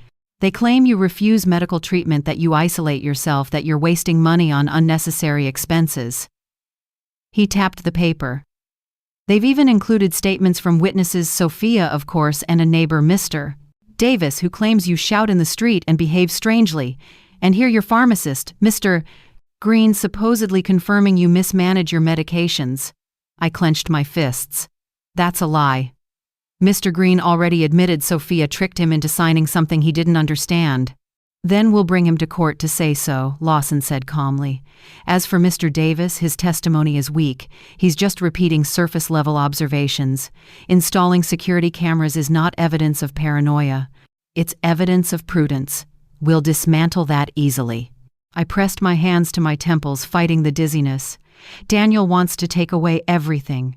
"They claim you refuse medical treatment, that you isolate yourself, that you're wasting money on unnecessary expenses." He tapped the paper. "They've even included statements from witnesses, Sophia, of course, and a neighbor, Mr. Davis, who claims you shout in the street and behave strangely. And here your pharmacist, Mr. Green, supposedly confirming you mismanage your medications." I clenched my fists. "That's a lie. Mr. Green already admitted Sophia tricked him into signing something he didn't understand." "Then we'll bring him to court to say so," Lawson said calmly. "As for Mr. Davis, his testimony is weak. He's just repeating surface-level observations. Installing security cameras is not evidence of paranoia. It's evidence of prudence. We'll dismantle that easily." I pressed my hands to my temples, fighting the dizziness. "Daniel wants to take away everything.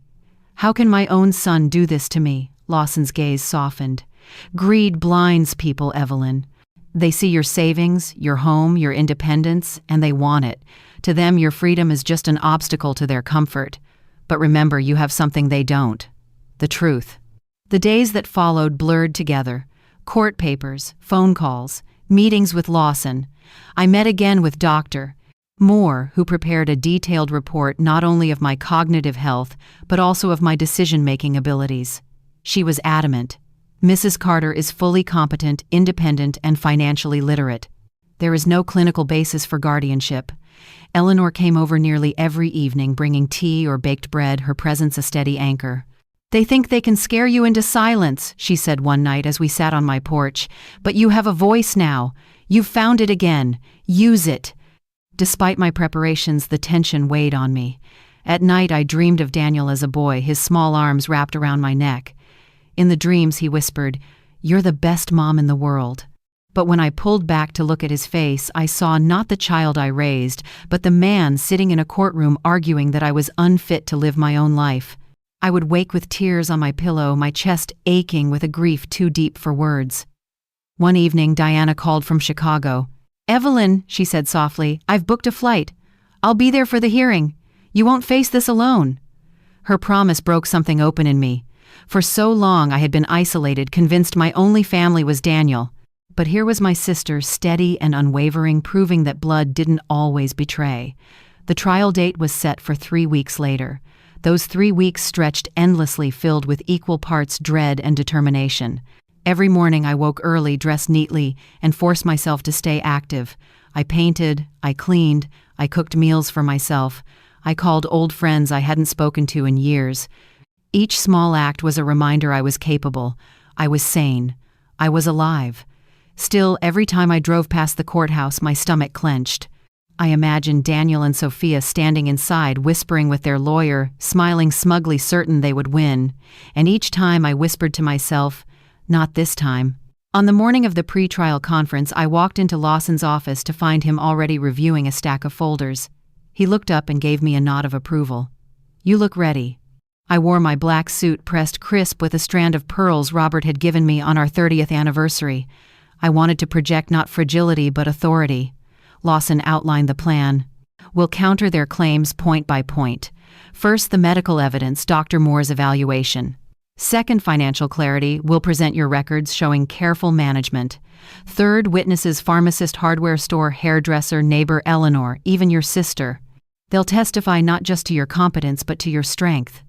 How can my own son do this to me?" Lawson's gaze softened. "Greed blinds people, Evelyn. They see your savings, your home, your independence, and they want it. To them, your freedom is just an obstacle to their comfort. But remember, you have something they don't: the truth." The days that followed blurred together. Court papers, phone calls, meetings with Lawson. I met again with Dr. Moore, who prepared a detailed report not only of my cognitive health, but also of my decision-making abilities. She was adamant. Mrs. Carter is fully competent, independent, and financially literate. There is no clinical basis for guardianship. Eleanor came over nearly every evening bringing tea or baked bread, her presence a steady anchor. "They think they can scare you into silence," she said one night as we sat on my porch. "But you have a voice now. You've found it again. Use it." Despite my preparations, the tension weighed on me. At night I dreamed of Daniel as a boy, his small arms wrapped around my neck. In the dreams he whispered, "You're the best mom in the world." But when I pulled back to look at his face, I saw not the child I raised, but the man sitting in a courtroom arguing that I was unfit to live my own life. I would wake with tears on my pillow, my chest aching with a grief too deep for words. One evening, Diana called from Chicago. "Evelyn," she said softly, "I've booked a flight. I'll be there for the hearing. You won't face this alone." Her promise broke something open in me. For so long I had been isolated, convinced my only family was Daniel. But here was my sister, steady and unwavering, proving that blood didn't always betray. The trial date was set for 3 weeks later. Those 3 weeks stretched endlessly, filled with equal parts dread and determination. Every morning I woke early, dressed neatly, and forced myself to stay active. I painted, I cleaned, I cooked meals for myself. I called old friends I hadn't spoken to in years. Each small act was a reminder I was capable. I was sane. I was alive. Still, every time I drove past the courthouse, my stomach clenched. I imagined Daniel and Sophia standing inside, whispering with their lawyer, smiling smugly, certain they would win. And each time I whispered to myself, "Not this time." On the morning of the pre-trial conference, I walked into Lawson's office to find him already reviewing a stack of folders. He looked up and gave me a nod of approval. "You look ready." I wore my black suit, pressed crisp with a strand of pearls Robert had given me on our 30th anniversary. I wanted to project not fragility but authority. Lawson outlined the plan. "We'll counter their claims point by point. First, the medical evidence, Dr. Moore's evaluation. Second, financial clarity. We'll present your records showing careful management. Third, witnesses, pharmacist, hardware store, hairdresser, neighbor, Eleanor, even your sister. They'll testify not just to your competence but to your strength.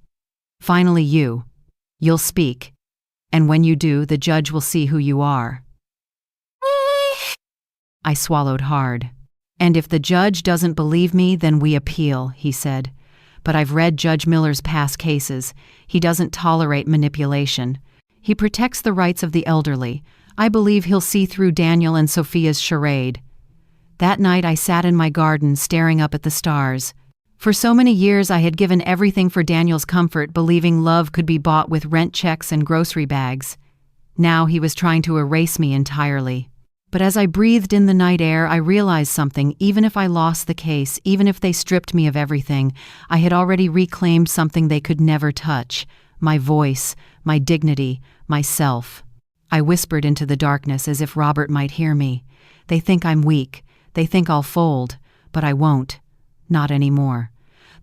Finally, you'll speak. And when you do, the judge will see who you are." I swallowed hard. "And if the judge doesn't believe me, then we appeal," he said. "But I've read Judge Miller's past cases. He doesn't tolerate manipulation. He protects the rights of the elderly. I believe he'll see through Daniel and Sophia's charade." That night I sat in my garden, staring up at the stars. For so many years I had given everything for Daniel's comfort, believing love could be bought with rent checks and grocery bags. Now he was trying to erase me entirely. But as I breathed in the night air, I realized something. Even if I lost the case, even if they stripped me of everything, I had already reclaimed something they could never touch. My voice, my dignity, myself. I whispered into the darkness as if Robert might hear me. "They think I'm weak. They think I'll fold. But I won't. Not anymore."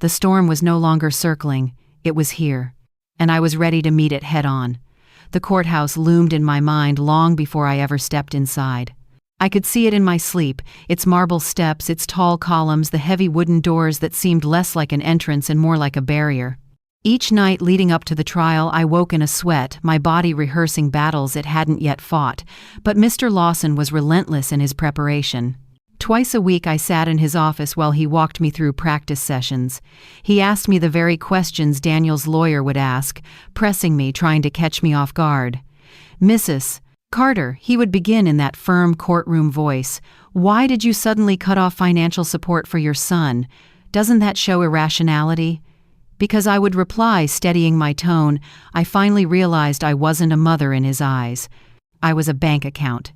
The storm was no longer circling. It was here. And I was ready to meet it head on. The courthouse loomed in my mind long before I ever stepped inside. I could see it in my sleep, its marble steps, its tall columns, the heavy wooden doors that seemed less like an entrance and more like a barrier. Each night leading up to the trial, I woke in a sweat, my body rehearsing battles it hadn't yet fought. But Mr. Lawson was relentless in his preparation. Twice a week I sat in his office while he walked me through practice sessions. He asked me the very questions Daniel's lawyer would ask, pressing me, trying to catch me off guard. "Mrs. Carter," he would begin in that firm courtroom voice, "why did you suddenly cut off financial support for your son? Doesn't that show irrationality?" Because I would reply, steadying my tone, I finally realized I wasn't a mother in his eyes. I was a bank account.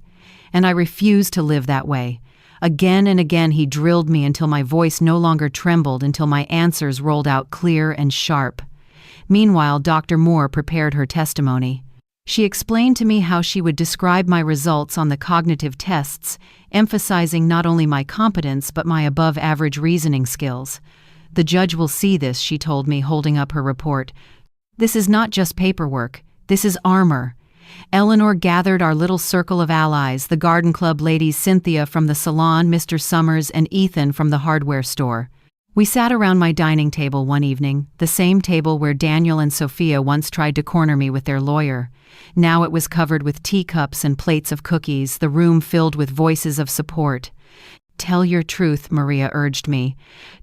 And I refused to live that way. Again and again he drilled me until my voice no longer trembled, until my answers rolled out clear and sharp. Meanwhile, Dr. Moore prepared her testimony. She explained to me how she would describe my results on the cognitive tests, emphasizing not only my competence but my above-average reasoning skills. "The judge will see this," she told me, holding up her report. "This is not just paperwork. This is armor." Eleanor gathered our little circle of allies, the garden club ladies, Cynthia from the salon, Mr. Summers, and Ethan from the hardware store. We sat around my dining table one evening, the same table where Daniel and Sophia once tried to corner me with their lawyer. Now it was covered with teacups and plates of cookies, the room filled with voices of support. "Tell your truth," Maria urged me.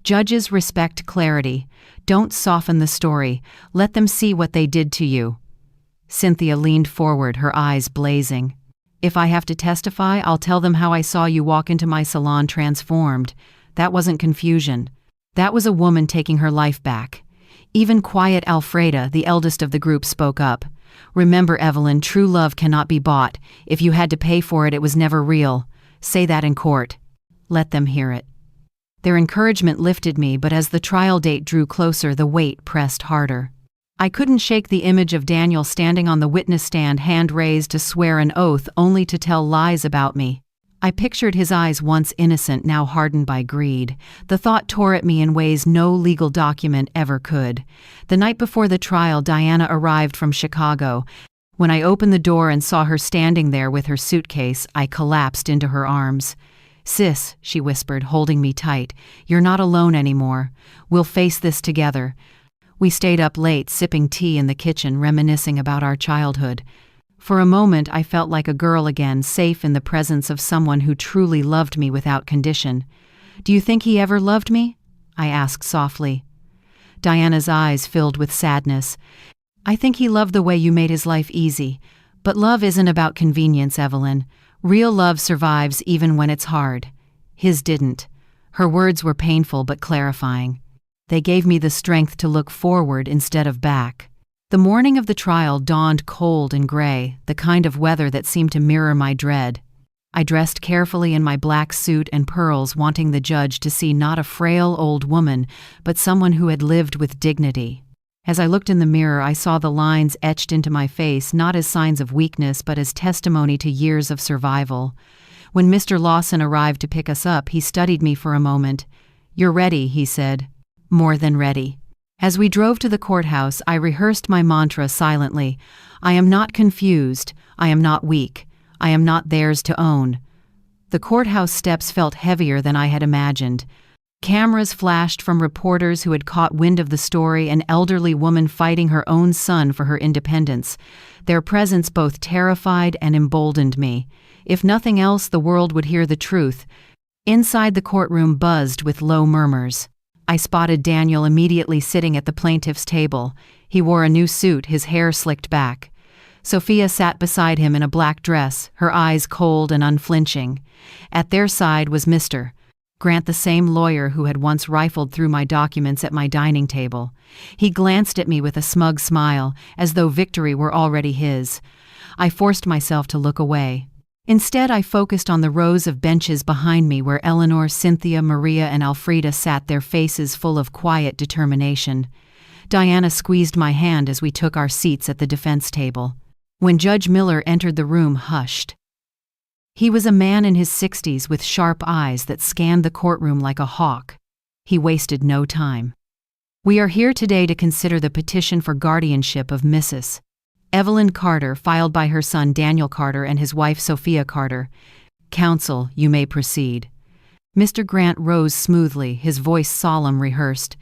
"Judges respect clarity. Don't soften the story. Let them see what they did to you." Cynthia leaned forward, her eyes blazing. "If I have to testify, I'll tell them how I saw you walk into my salon transformed. That wasn't confusion. That was a woman taking her life back." Even quiet Alfreda, the eldest of the group, spoke up. "Remember, Evelyn, true love cannot be bought. If you had to pay for it, it was never real. Say that in court. Let them hear it." Their encouragement lifted me, but as the trial date drew closer, the weight pressed harder. I couldn't shake the image of Daniel standing on the witness stand, hand raised to swear an oath only to tell lies about me. I pictured his eyes, once innocent, now hardened by greed. The thought tore at me in ways no legal document ever could. The night before the trial, Diana arrived from Chicago. When I opened the door and saw her standing there with her suitcase, I collapsed into her arms. "Sis," she whispered, holding me tight, "you're not alone anymore. We'll face this together." We stayed up late, sipping tea in the kitchen, reminiscing about our childhood. For a moment, I felt like a girl again, safe in the presence of someone who truly loved me without condition. "Do you think he ever loved me?" I asked softly. Diana's eyes filled with sadness. "I think he loved the way you made his life easy. But love isn't about convenience, Evelyn. Real love survives even when it's hard. His didn't." Her words were painful but clarifying. They gave me the strength to look forward instead of back. The morning of the trial dawned cold and gray, the kind of weather that seemed to mirror my dread. I dressed carefully in my black suit and pearls, wanting the judge to see not a frail old woman, but someone who had lived with dignity. As I looked in the mirror, I saw the lines etched into my face, not as signs of weakness, but as testimony to years of survival. When Mr. Lawson arrived to pick us up, he studied me for a moment. "You're ready," he said. "More than ready." As we drove to the courthouse, I rehearsed my mantra silently. I am not confused. I am not weak. I am not theirs to own. The courthouse steps felt heavier than I had imagined. Cameras flashed from reporters who had caught wind of the story, an elderly woman fighting her own son for her independence. Their presence both terrified and emboldened me. If nothing else, the world would hear the truth. Inside, the courtroom buzzed with low murmurs. I spotted Daniel immediately sitting at the plaintiff's table. He wore a new suit, his hair slicked back. Sophia sat beside him in a black dress, her eyes cold and unflinching. At their side was Mr. Grant, the same lawyer who had once rifled through my documents at my dining table. He glanced at me with a smug smile, as though victory were already his. I forced myself to look away. Instead, I focused on the rows of benches behind me where Eleanor, Cynthia, Maria, and Alfreda sat, their faces full of quiet determination. Diana squeezed my hand as we took our seats at the defense table. When Judge Miller entered, the room hushed. He was a man in his 60s with sharp eyes that scanned the courtroom like a hawk. He wasted no time. "We are here today to consider the petition for guardianship of Mrs. Evelyn Carter, filed by her son Daniel Carter and his wife Sophia Carter. Counsel, you may proceed." Mr. Grant rose smoothly, his voice solemn, rehearsed.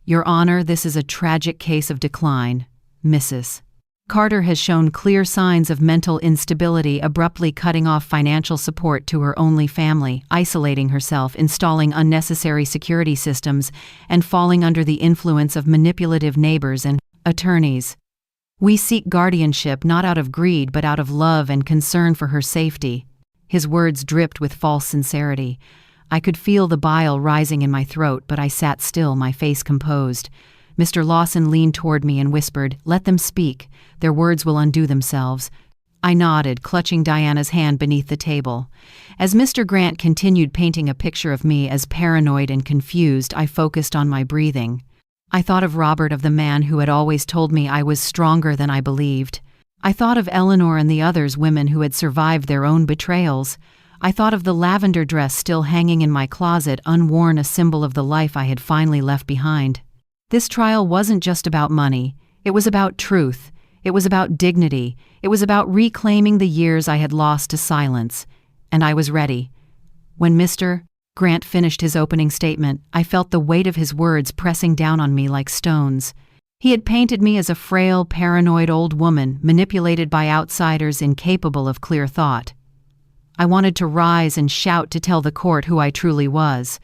"Your Honor, this is a tragic case of decline. Mrs. Carter has shown clear signs of mental instability, abruptly cutting off financial support to her only family, isolating herself, installing unnecessary security systems, and falling under the influence of manipulative neighbors and attorneys. We seek guardianship not out of greed but out of love and concern for her safety." His words dripped with false sincerity. I could feel the bile rising in my throat, but I sat still, my face composed. Mr. Lawson leaned toward me and whispered, "Let them speak. Their words will undo themselves." I nodded, clutching Diana's hand beneath the table. As Mr. Grant continued painting a picture of me as paranoid and confused, I focused on my breathing. I thought of Robert, of the man who had always told me I was stronger than I believed. I thought of Eleanor and the others, women who had survived their own betrayals. I thought of the lavender dress still hanging in my closet, unworn, a symbol of the life I had finally left behind. This trial wasn't just about money. It was about truth. It was about dignity. It was about reclaiming the years I had lost to silence. And I was ready. When Mr. Grant finished his opening statement. I felt the weight of his words pressing down on me like stones. He had painted me as a frail, paranoid old woman, manipulated by outsiders incapable of clear thought. I wanted to rise and shout to tell the court who I truly was,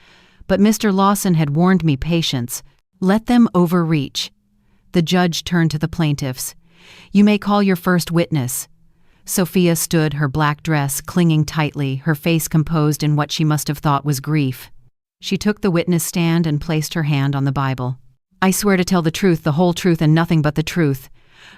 but Mr. Lawson had warned me patience. Let them overreach. The judge turned to the plaintiffs. You may call your first witness. Sophia stood, her black dress clinging tightly, her face composed in what she must have thought was grief. She took the witness stand and placed her hand on the Bible. I swear to tell the truth, the whole truth, and nothing but the truth.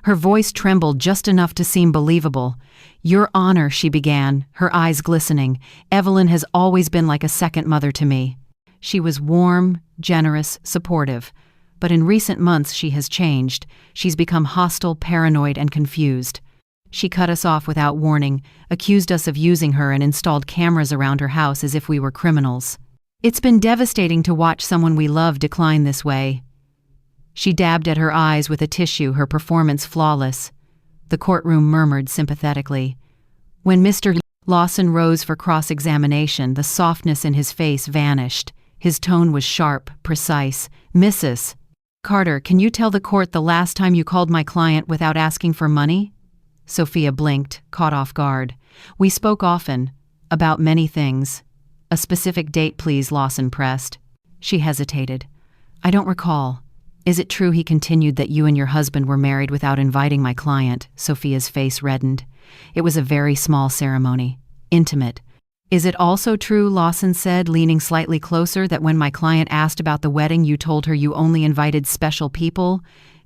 Her voice trembled just enough to seem believable. Your Honor, she began, her eyes glistening. Evelyn has always been like a second mother to me. She was warm, generous, supportive. But in recent months she has changed. She's become hostile, paranoid, and confused. She cut us off without warning, accused us of using her, and installed cameras around her house as if we were criminals. It's been devastating to watch someone we love decline this way. She dabbed at her eyes with a tissue, her performance flawless. The courtroom murmured sympathetically. When Mr. Lawson rose for cross-examination, the softness in his face vanished. His tone was sharp, precise. Mrs. Carter, can you tell the court the last time you called my client without asking for money? Sophia blinked, caught off guard. We spoke often, about many things. A specific date, please, Lawson pressed. She hesitated. I don't recall. Is it true, he continued, that you and your husband were married without inviting my client? Sophia's face reddened. It was a very small ceremony. Intimate. Is it also true, Lawson said, leaning slightly closer, that when my client asked about the wedding you told her you only invited special people?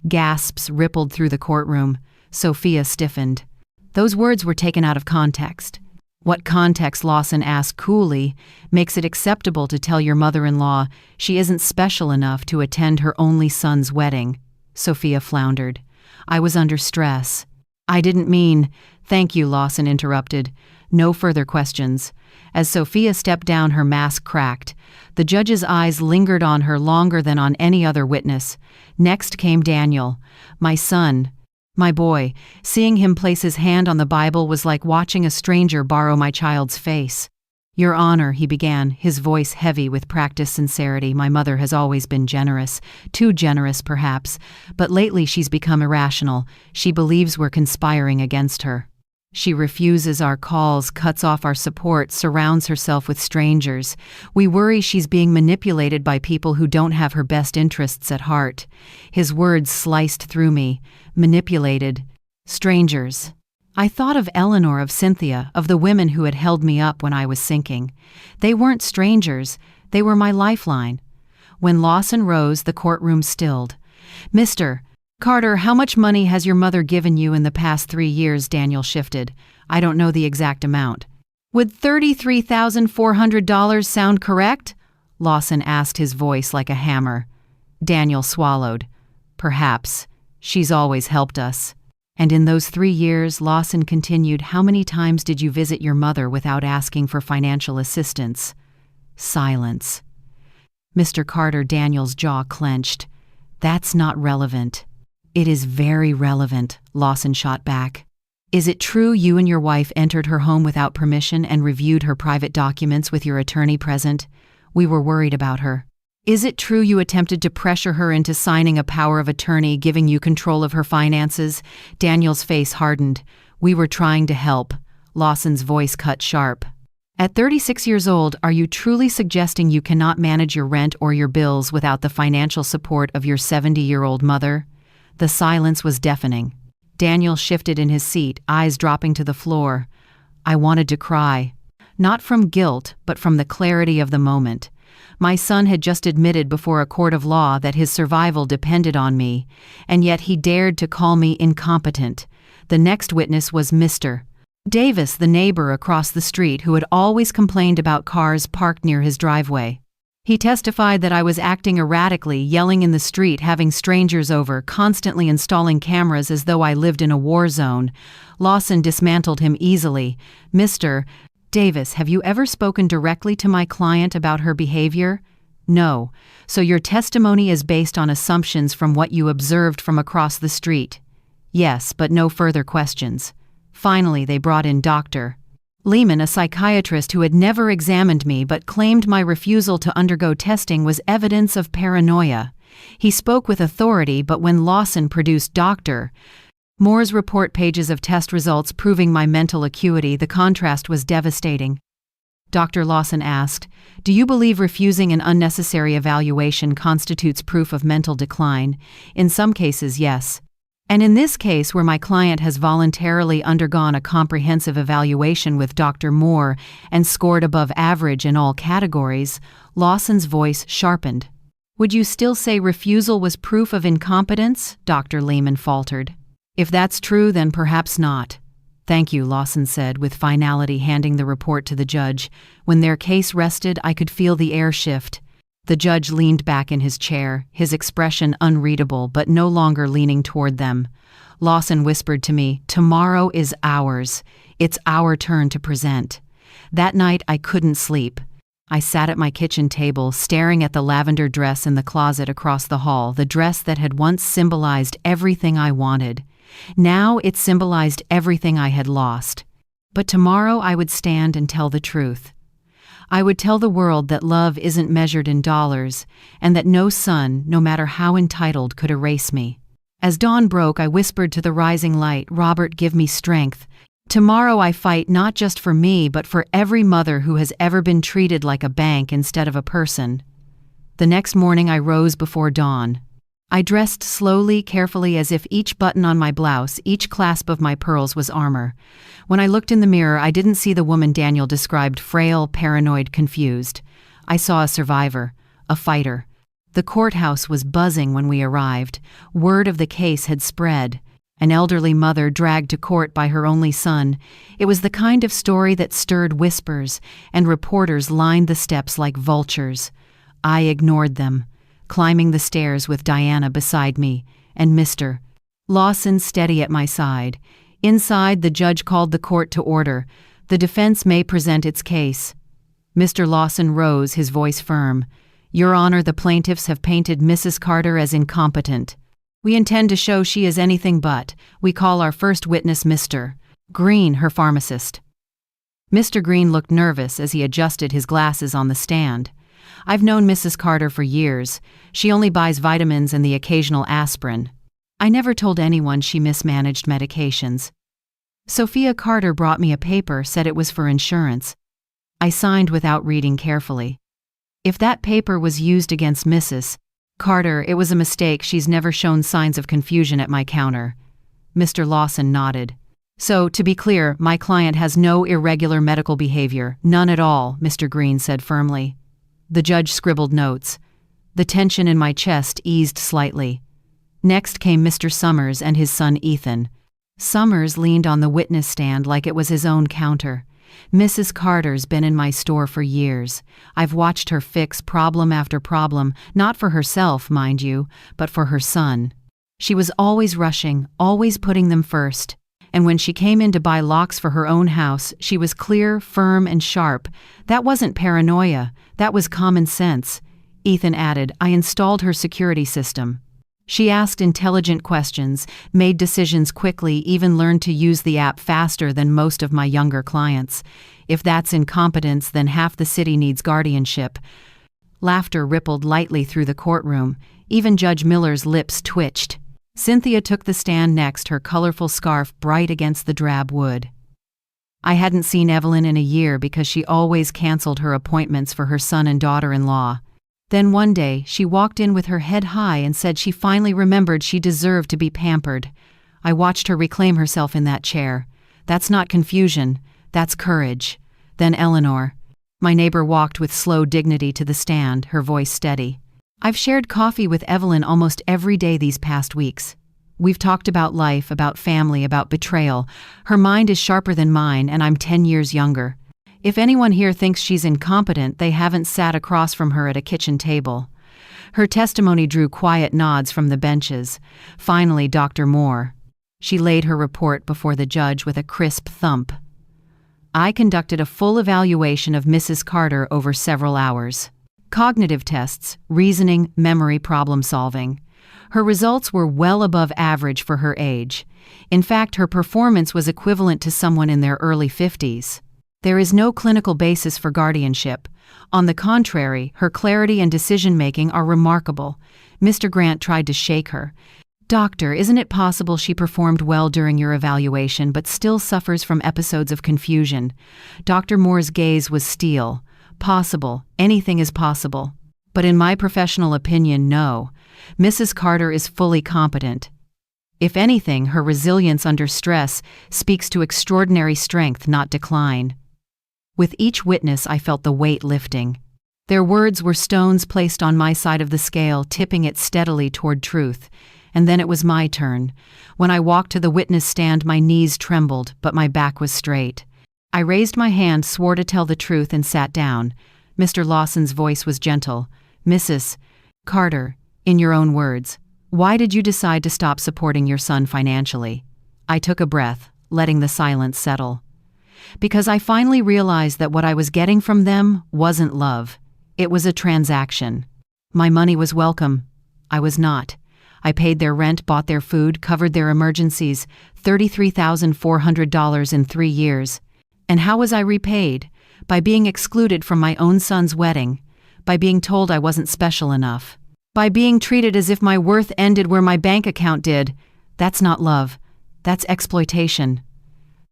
Gasps rippled through the courtroom. Sophia stiffened. Those words were taken out of context. What context, Lawson asked coolly, makes it acceptable to tell your mother-in-law she isn't special enough to attend her only son's wedding? Sophia floundered. I was under stress. I didn't mean— Thank you, Lawson interrupted. No further questions. As Sophia stepped down, her mask cracked. The judge's eyes lingered on her longer than on any other witness. Next came Daniel. My son. My boy. Seeing him place his hand on the Bible was like watching a stranger borrow my child's face. Your Honor, he began, his voice heavy with practiced sincerity. My mother has always been generous. Too generous, perhaps. But lately she's become irrational. She believes we're conspiring against her. She refuses our calls, cuts off our support, surrounds herself with strangers. We worry she's being manipulated by people who don't have her best interests at heart. His words sliced through me. Manipulated. Strangers. I thought of Eleanor, of Cynthia, of the women who had held me up when I was sinking. They weren't strangers. They were my lifeline. When Lawson rose, the courtroom stilled. Mr. Carter, how much money has your mother given you in the past 3 years? Daniel shifted. I don't know the exact amount. Would $33,400 sound correct? Lawson asked, his voice like a hammer. Daniel swallowed. Perhaps. She's always helped us. And in those 3 years, Lawson continued, how many times did you visit your mother without asking for financial assistance? Silence. Mr. Carter, Daniel's jaw clenched. That's not relevant. It is very relevant, Lawson shot back. Is it true you and your wife entered her home without permission and reviewed her private documents with your attorney present? We were worried about her. Is it true you attempted to pressure her into signing a power of attorney giving you control of her finances? Daniel's face hardened. We were trying to help. Lawson's voice cut sharp. At 36 years old, are you truly suggesting you cannot manage your rent or your bills without the financial support of your 70-year-old mother? The silence was deafening. Daniel shifted in his seat, eyes dropping to the floor. I wanted to cry. Not from guilt, but from the clarity of the moment. My son had just admitted before a court of law that his survival depended on me, and yet he dared to call me incompetent. The next witness was Mr. Davis, the neighbor across the street who had always complained about cars parked near his driveway. He testified that I was acting erratically, yelling in the street, having strangers over, constantly installing cameras as though I lived in a war zone. Lawson dismantled him easily. Mr. Davis, have you ever spoken directly to my client about her behavior? No. So your testimony is based on assumptions from what you observed from across the street? Yes, but no further questions. Finally, they brought in Dr. Lehman, a psychiatrist who had never examined me but claimed my refusal to undergo testing was evidence of paranoia. He spoke with authority, but when Lawson produced Dr. Moore's report pages of test results proving my mental acuity, the contrast was devastating. Dr. Lawson asked, "Do you believe refusing an unnecessary evaluation constitutes proof of mental decline?" "In some cases, yes. And in this case, where my client has voluntarily undergone a comprehensive evaluation with Dr. Moore and scored above average in all categories," Lawson's voice sharpened. "Would you still say refusal was proof of incompetence?" Dr. Lehman faltered. "If that's true, then perhaps not." "Thank you," Lawson said, with finality handing the report to the judge. When their case rested, I could feel the air shift. The judge leaned back in his chair, his expression unreadable but no longer leaning toward them. Lawson whispered to me, "Tomorrow is ours. It's our turn to present." That night I couldn't sleep. I sat at my kitchen table, staring at the lavender dress in the closet across the hall, the dress that had once symbolized everything I wanted. Now it symbolized everything I had lost. But tomorrow I would stand and tell the truth. I would tell the world that love isn't measured in dollars, and that no sun, no matter how entitled, could erase me. As dawn broke, I whispered to the rising light, "Robert, give me strength. Tomorrow I fight not just for me, but for every mother who has ever been treated like a bank instead of a person." The next morning I rose before dawn. I dressed slowly, carefully, as if each button on my blouse, each clasp of my pearls was armor. When I looked in the mirror, I didn't see the woman Daniel described, frail, paranoid, confused. I saw a survivor, a fighter. The courthouse was buzzing when we arrived. Word of the case had spread. An elderly mother dragged to court by her only son. It was the kind of story that stirred whispers, and reporters lined the steps like vultures. I ignored them, climbing the stairs with Diana beside me, and Mr. Lawson steady at my side. Inside, the judge called the court to order. "The defense may present its case." Mr. Lawson rose, his voice firm. "Your Honor, the plaintiffs have painted Mrs. Carter as incompetent. We intend to show she is anything but. We call our first witness Mr. Green, her pharmacist." Mr. Green looked nervous as he adjusted his glasses on the stand. "I've known Mrs. Carter for years. She only buys vitamins and the occasional aspirin. I never told anyone she mismanaged medications. Sophia Carter brought me a paper, said it was for insurance. I signed without reading carefully. If that paper was used against Mrs. Carter, it was a mistake. She's never shown signs of confusion at my counter." Mr. Lawson nodded. "So, to be clear, my client has no irregular medical behavior, none at all," Mr. Green said firmly. The judge scribbled notes. The tension in my chest eased slightly. Next came Mr. Summers and his son Ethan. Summers leaned on the witness stand like it was his own counter. "Mrs. Carter's been in my store for years. I've watched her fix problem after problem, not for herself, mind you, but for her son. She was always rushing, always putting them first. And when she came in to buy locks for her own house, she was clear, firm, and sharp. That wasn't paranoia, that was common sense." Ethan added, "I installed her security system. She asked intelligent questions, made decisions quickly, even learned to use the app faster than most of my younger clients. If that's incompetence, then half the city needs guardianship." Laughter rippled lightly through the courtroom. Even Judge Miller's lips twitched. Cynthia took the stand next, her colorful scarf bright against the drab wood. I hadn't seen Evelyn in a year because she always canceled her appointments for her son and daughter-in-law. Then one day, she walked in with her head high and said she finally remembered she deserved to be pampered. I watched her reclaim herself in that chair. "That's not confusion, that's courage." Then Eleanor. My neighbor walked with slow dignity to the stand, her voice steady. "I've shared coffee with Evelyn almost every day these past weeks. We've talked about life, about family, about betrayal. Her mind is sharper than mine, and I'm 10 years younger. If anyone here thinks she's incompetent, they haven't sat across from her at a kitchen table." Her testimony drew quiet nods from the benches. Finally, Dr. Moore. She laid her report before the judge with a crisp thump. "I conducted a full evaluation of Mrs. Carter over several hours. Cognitive tests, reasoning, memory, problem solving. Her results were well above average for her age. In fact, her performance was equivalent to someone in their early 50s. There is no clinical basis for guardianship. On the contrary, her clarity and decision-making are remarkable. Mr. Grant tried to shake her. Doctor, isn't it possible she performed well during your evaluation but still suffers from episodes of confusion? Dr. Moore's gaze was steel. Possible. Anything is possible. But in my professional opinion, no. Mrs. Carter is fully competent. If anything, her resilience under stress speaks to extraordinary strength, not decline. With each witness, I felt the weight lifting. Their words were stones placed on my side of the scale, tipping it steadily toward truth. And then it was my turn. When I walked to the witness stand, my knees trembled, but my back was straight. I raised my hand, swore to tell the truth, and sat down. Mr. Lawson's voice was gentle. Mrs. Carter, in your own words, why did you decide to stop supporting your son financially? I took a breath, letting the silence settle. Because I finally realized that what I was getting from them wasn't love. It was a transaction. My money was welcome. I was not. I paid their rent, bought their food, covered their emergencies, $33,400 in 3 years. And how was I repaid? By being excluded from my own son's wedding. By being told I wasn't special enough. By being treated as if my worth ended where my bank account did. That's not love. That's exploitation.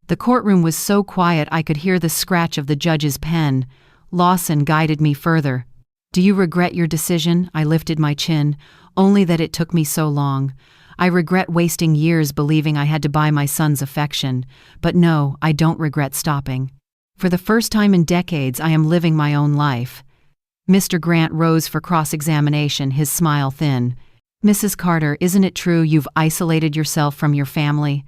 The courtroom was so quiet I could hear the scratch of the judge's pen. Lawson guided me further. Do you regret your decision? I lifted my chin. Only that it took me so long. I regret wasting years believing I had to buy my son's affection. But no, I don't regret stopping. For the first time in decades, I am living my own life. Mr. Grant rose for cross-examination, his smile thin. Mrs. Carter, isn't it true you've isolated yourself from your family?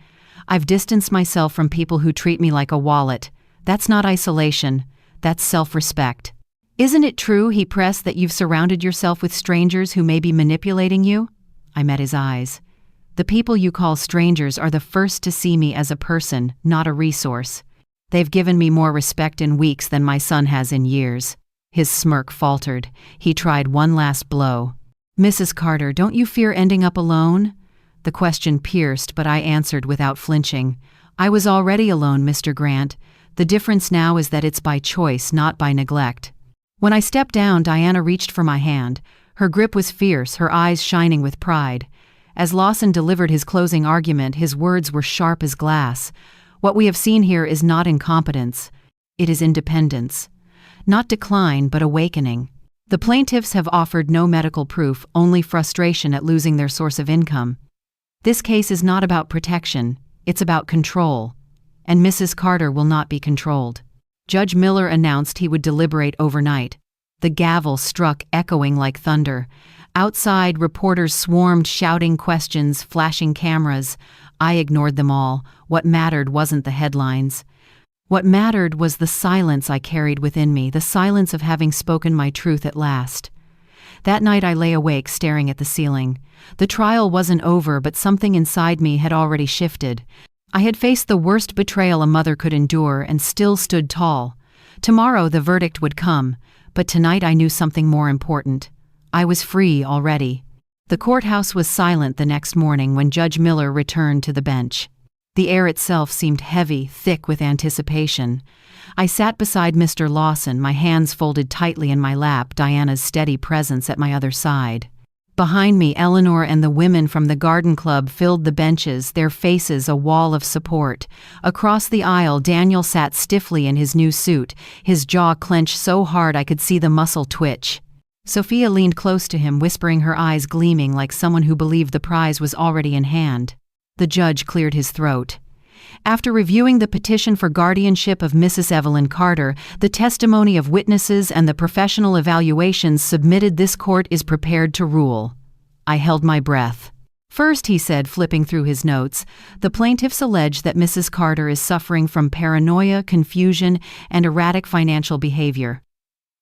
I've distanced myself from people who treat me like a wallet. That's not isolation. That's self-respect. Isn't it true, he pressed, that you've surrounded yourself with strangers who may be manipulating you? I met his eyes. The people you call strangers are the first to see me as a person, not a resource. They've given me more respect in weeks than my son has in years. His smirk faltered. He tried one last blow. Mrs. Carter, don't you fear ending up alone? The question pierced, but I answered without flinching. I was already alone, Mr. Grant. The difference now is that it's by choice, not by neglect. When I stepped down, Diana reached for my hand. Her grip was fierce, her eyes shining with pride. As Lawson delivered his closing argument, his words were sharp as glass. What we have seen here is not incompetence. It is independence. Not decline, but awakening. The plaintiffs have offered no medical proof, only frustration at losing their source of income. This case is not about protection, it's about control. And Mrs. Carter will not be controlled. Judge Miller announced he would deliberate overnight. The gavel struck, echoing like thunder. Outside, reporters swarmed, shouting questions, flashing cameras. I ignored them all. What mattered wasn't the headlines. What mattered was the silence I carried within me, the silence of having spoken my truth at last. That night I lay awake, staring at the ceiling. The trial wasn't over, but something inside me had already shifted. I had faced the worst betrayal a mother could endure and still stood tall. Tomorrow the verdict would come, but tonight I knew something more important. I was free already. The courthouse was silent the next morning when Judge Miller returned to the bench. The air itself seemed heavy, thick with anticipation. I sat beside Mr. Lawson, my hands folded tightly in my lap, Diana's steady presence at my other side. Behind me, Eleanor and the women from the garden club filled the benches, their faces a wall of support. Across the aisle, Daniel sat stiffly in his new suit, his jaw clenched so hard I could see the muscle twitch. Sophia leaned close to him, whispering, her eyes gleaming like someone who believed the prize was already in hand. The judge cleared his throat. After reviewing the petition for guardianship of Mrs. Evelyn Carter, the testimony of witnesses and the professional evaluations submitted, this court is prepared to rule. I held my breath. First, he said, flipping through his notes, the plaintiffs allege that Mrs. Carter is suffering from paranoia, confusion, and erratic financial behavior.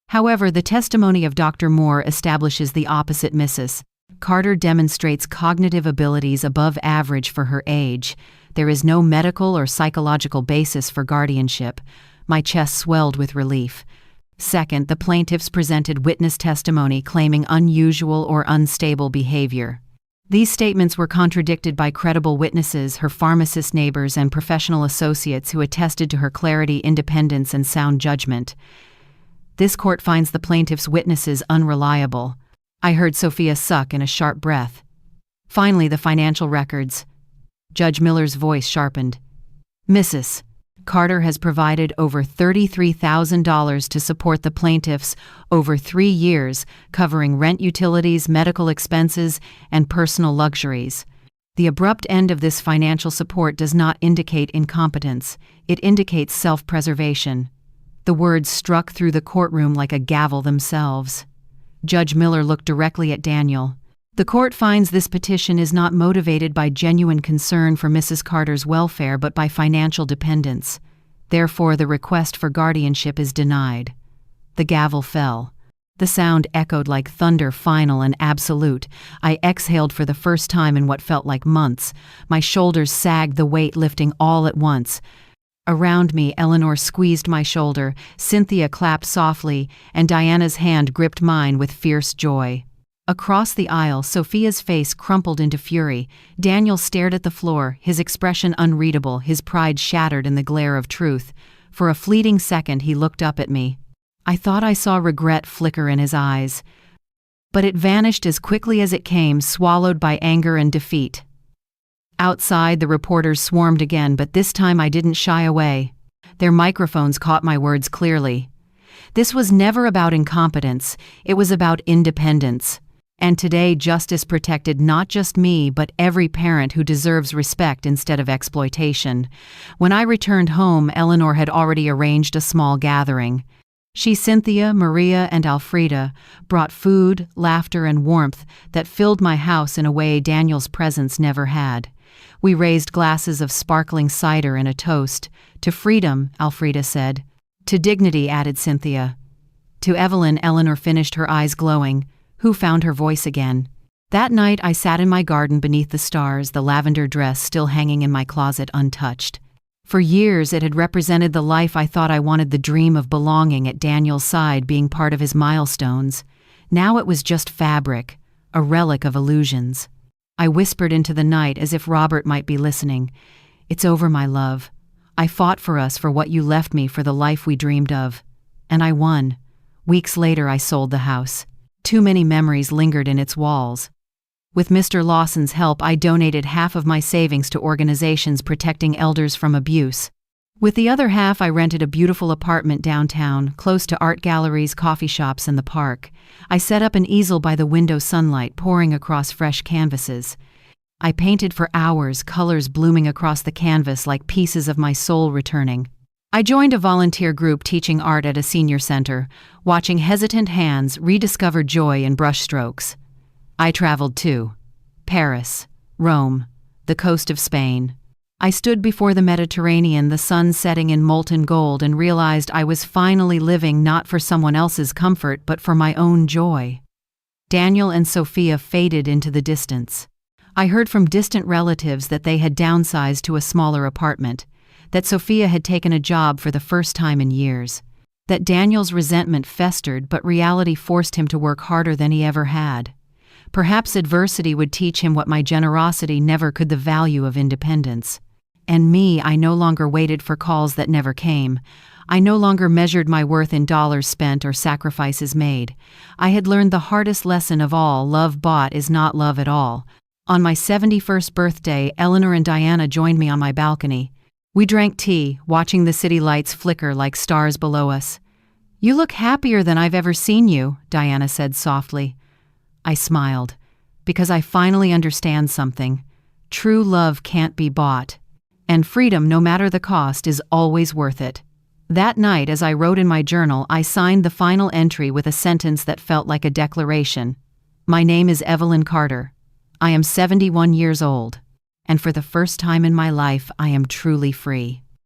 However, the testimony of Dr. Moore establishes the opposite. Mrs. Carter demonstrates cognitive abilities above average for her age. There is no medical or psychological basis for guardianship. My chest swelled with relief. Second, the plaintiffs presented witness testimony claiming unusual or unstable behavior. These statements were contradicted by credible witnesses, her pharmacist neighbors, and professional associates who attested to her clarity, independence, and sound judgment. This court finds the plaintiff's witnesses unreliable. I heard Sophia suck in a sharp breath. Finally, the financial records. Judge Miller's voice sharpened. Mrs. Carter has provided over $33,000 to support the plaintiffs over 3 years, covering rent, utilities, medical expenses, and personal luxuries. The abrupt end of this financial support does not indicate incompetence. It indicates self-preservation. The words struck through the courtroom like a gavel themselves. Judge Miller looked directly at Daniel. The court finds this petition is not motivated by genuine concern for Mrs. Carter's welfare but by financial dependence. Therefore, the request for guardianship is denied. The gavel fell. The sound echoed like thunder, final and absolute. I exhaled for the first time in what felt like months. My shoulders sagged, the weight lifting all at once. Around me, Eleanor squeezed my shoulder, Cynthia clapped softly, and Diana's hand gripped mine with fierce joy. Across the aisle, Sophia's face crumpled into fury. Daniel stared at the floor, his expression unreadable, his pride shattered in the glare of truth. For a fleeting second, he looked up at me. I thought I saw regret flicker in his eyes. But it vanished as quickly as it came, swallowed by anger and defeat. Outside, the reporters swarmed again, but this time I didn't shy away. Their microphones caught my words clearly. This was never about incompetence, it was about independence. And today, justice protected not just me, but every parent who deserves respect instead of exploitation. When I returned home, Eleanor had already arranged a small gathering. She, Cynthia, Maria, and Alfreda brought food, laughter, and warmth that filled my house in a way Daniel's presence never had. We raised glasses of sparkling cider in a toast. To freedom, Alfreda said. To dignity, added Cynthia. To Evelyn, Eleanor finished, her eyes glowing. Who found her voice again. That night I sat in my garden beneath the stars, the lavender dress still hanging in my closet untouched. For years it had represented the life I thought I wanted, the dream of belonging at Daniel's side, being part of his milestones. Now it was just fabric, a relic of illusions. I whispered into the night as if Robert might be listening. It's over, my love. I fought for us, for what you left me, for the life we dreamed of. And I won. Weeks later I sold the house. Too many memories lingered in its walls. With Mr. Lawson's help, I donated half of my savings to organizations protecting elders from abuse. With the other half, I rented a beautiful apartment downtown, close to art galleries, coffee shops, and the park. I set up an easel by the window, sunlight pouring across fresh canvases. I painted for hours, colors blooming across the canvas like pieces of my soul returning. I joined a volunteer group teaching art at a senior center, watching hesitant hands rediscover joy in brushstrokes. I traveled too. Paris, Rome, the coast of Spain. I stood before the Mediterranean, the sun setting in molten gold, and realized I was finally living not for someone else's comfort but for my own joy. Daniel and Sophia faded into the distance. I heard from distant relatives that they had downsized to a smaller apartment, that Sophia had taken a job for the first time in years, that Daniel's resentment festered, but reality forced him to work harder than he ever had. Perhaps adversity would teach him what my generosity never could, the value of independence. And me, I no longer waited for calls that never came. I no longer measured my worth in dollars spent or sacrifices made. I had learned the hardest lesson of all: love bought is not love at all. On my 71st birthday, Eleanor and Diana joined me on my balcony. We drank tea, watching the city lights flicker like stars below us. "You look happier than I've ever seen you," Diana said softly. I smiled, because I finally understand something. True love can't be bought. And freedom, no matter the cost, is always worth it. That night, as I wrote in my journal, I signed the final entry with a sentence that felt like a declaration. My name is Evelyn Carter. I am 71 years old. And for the first time in my life, I am truly free.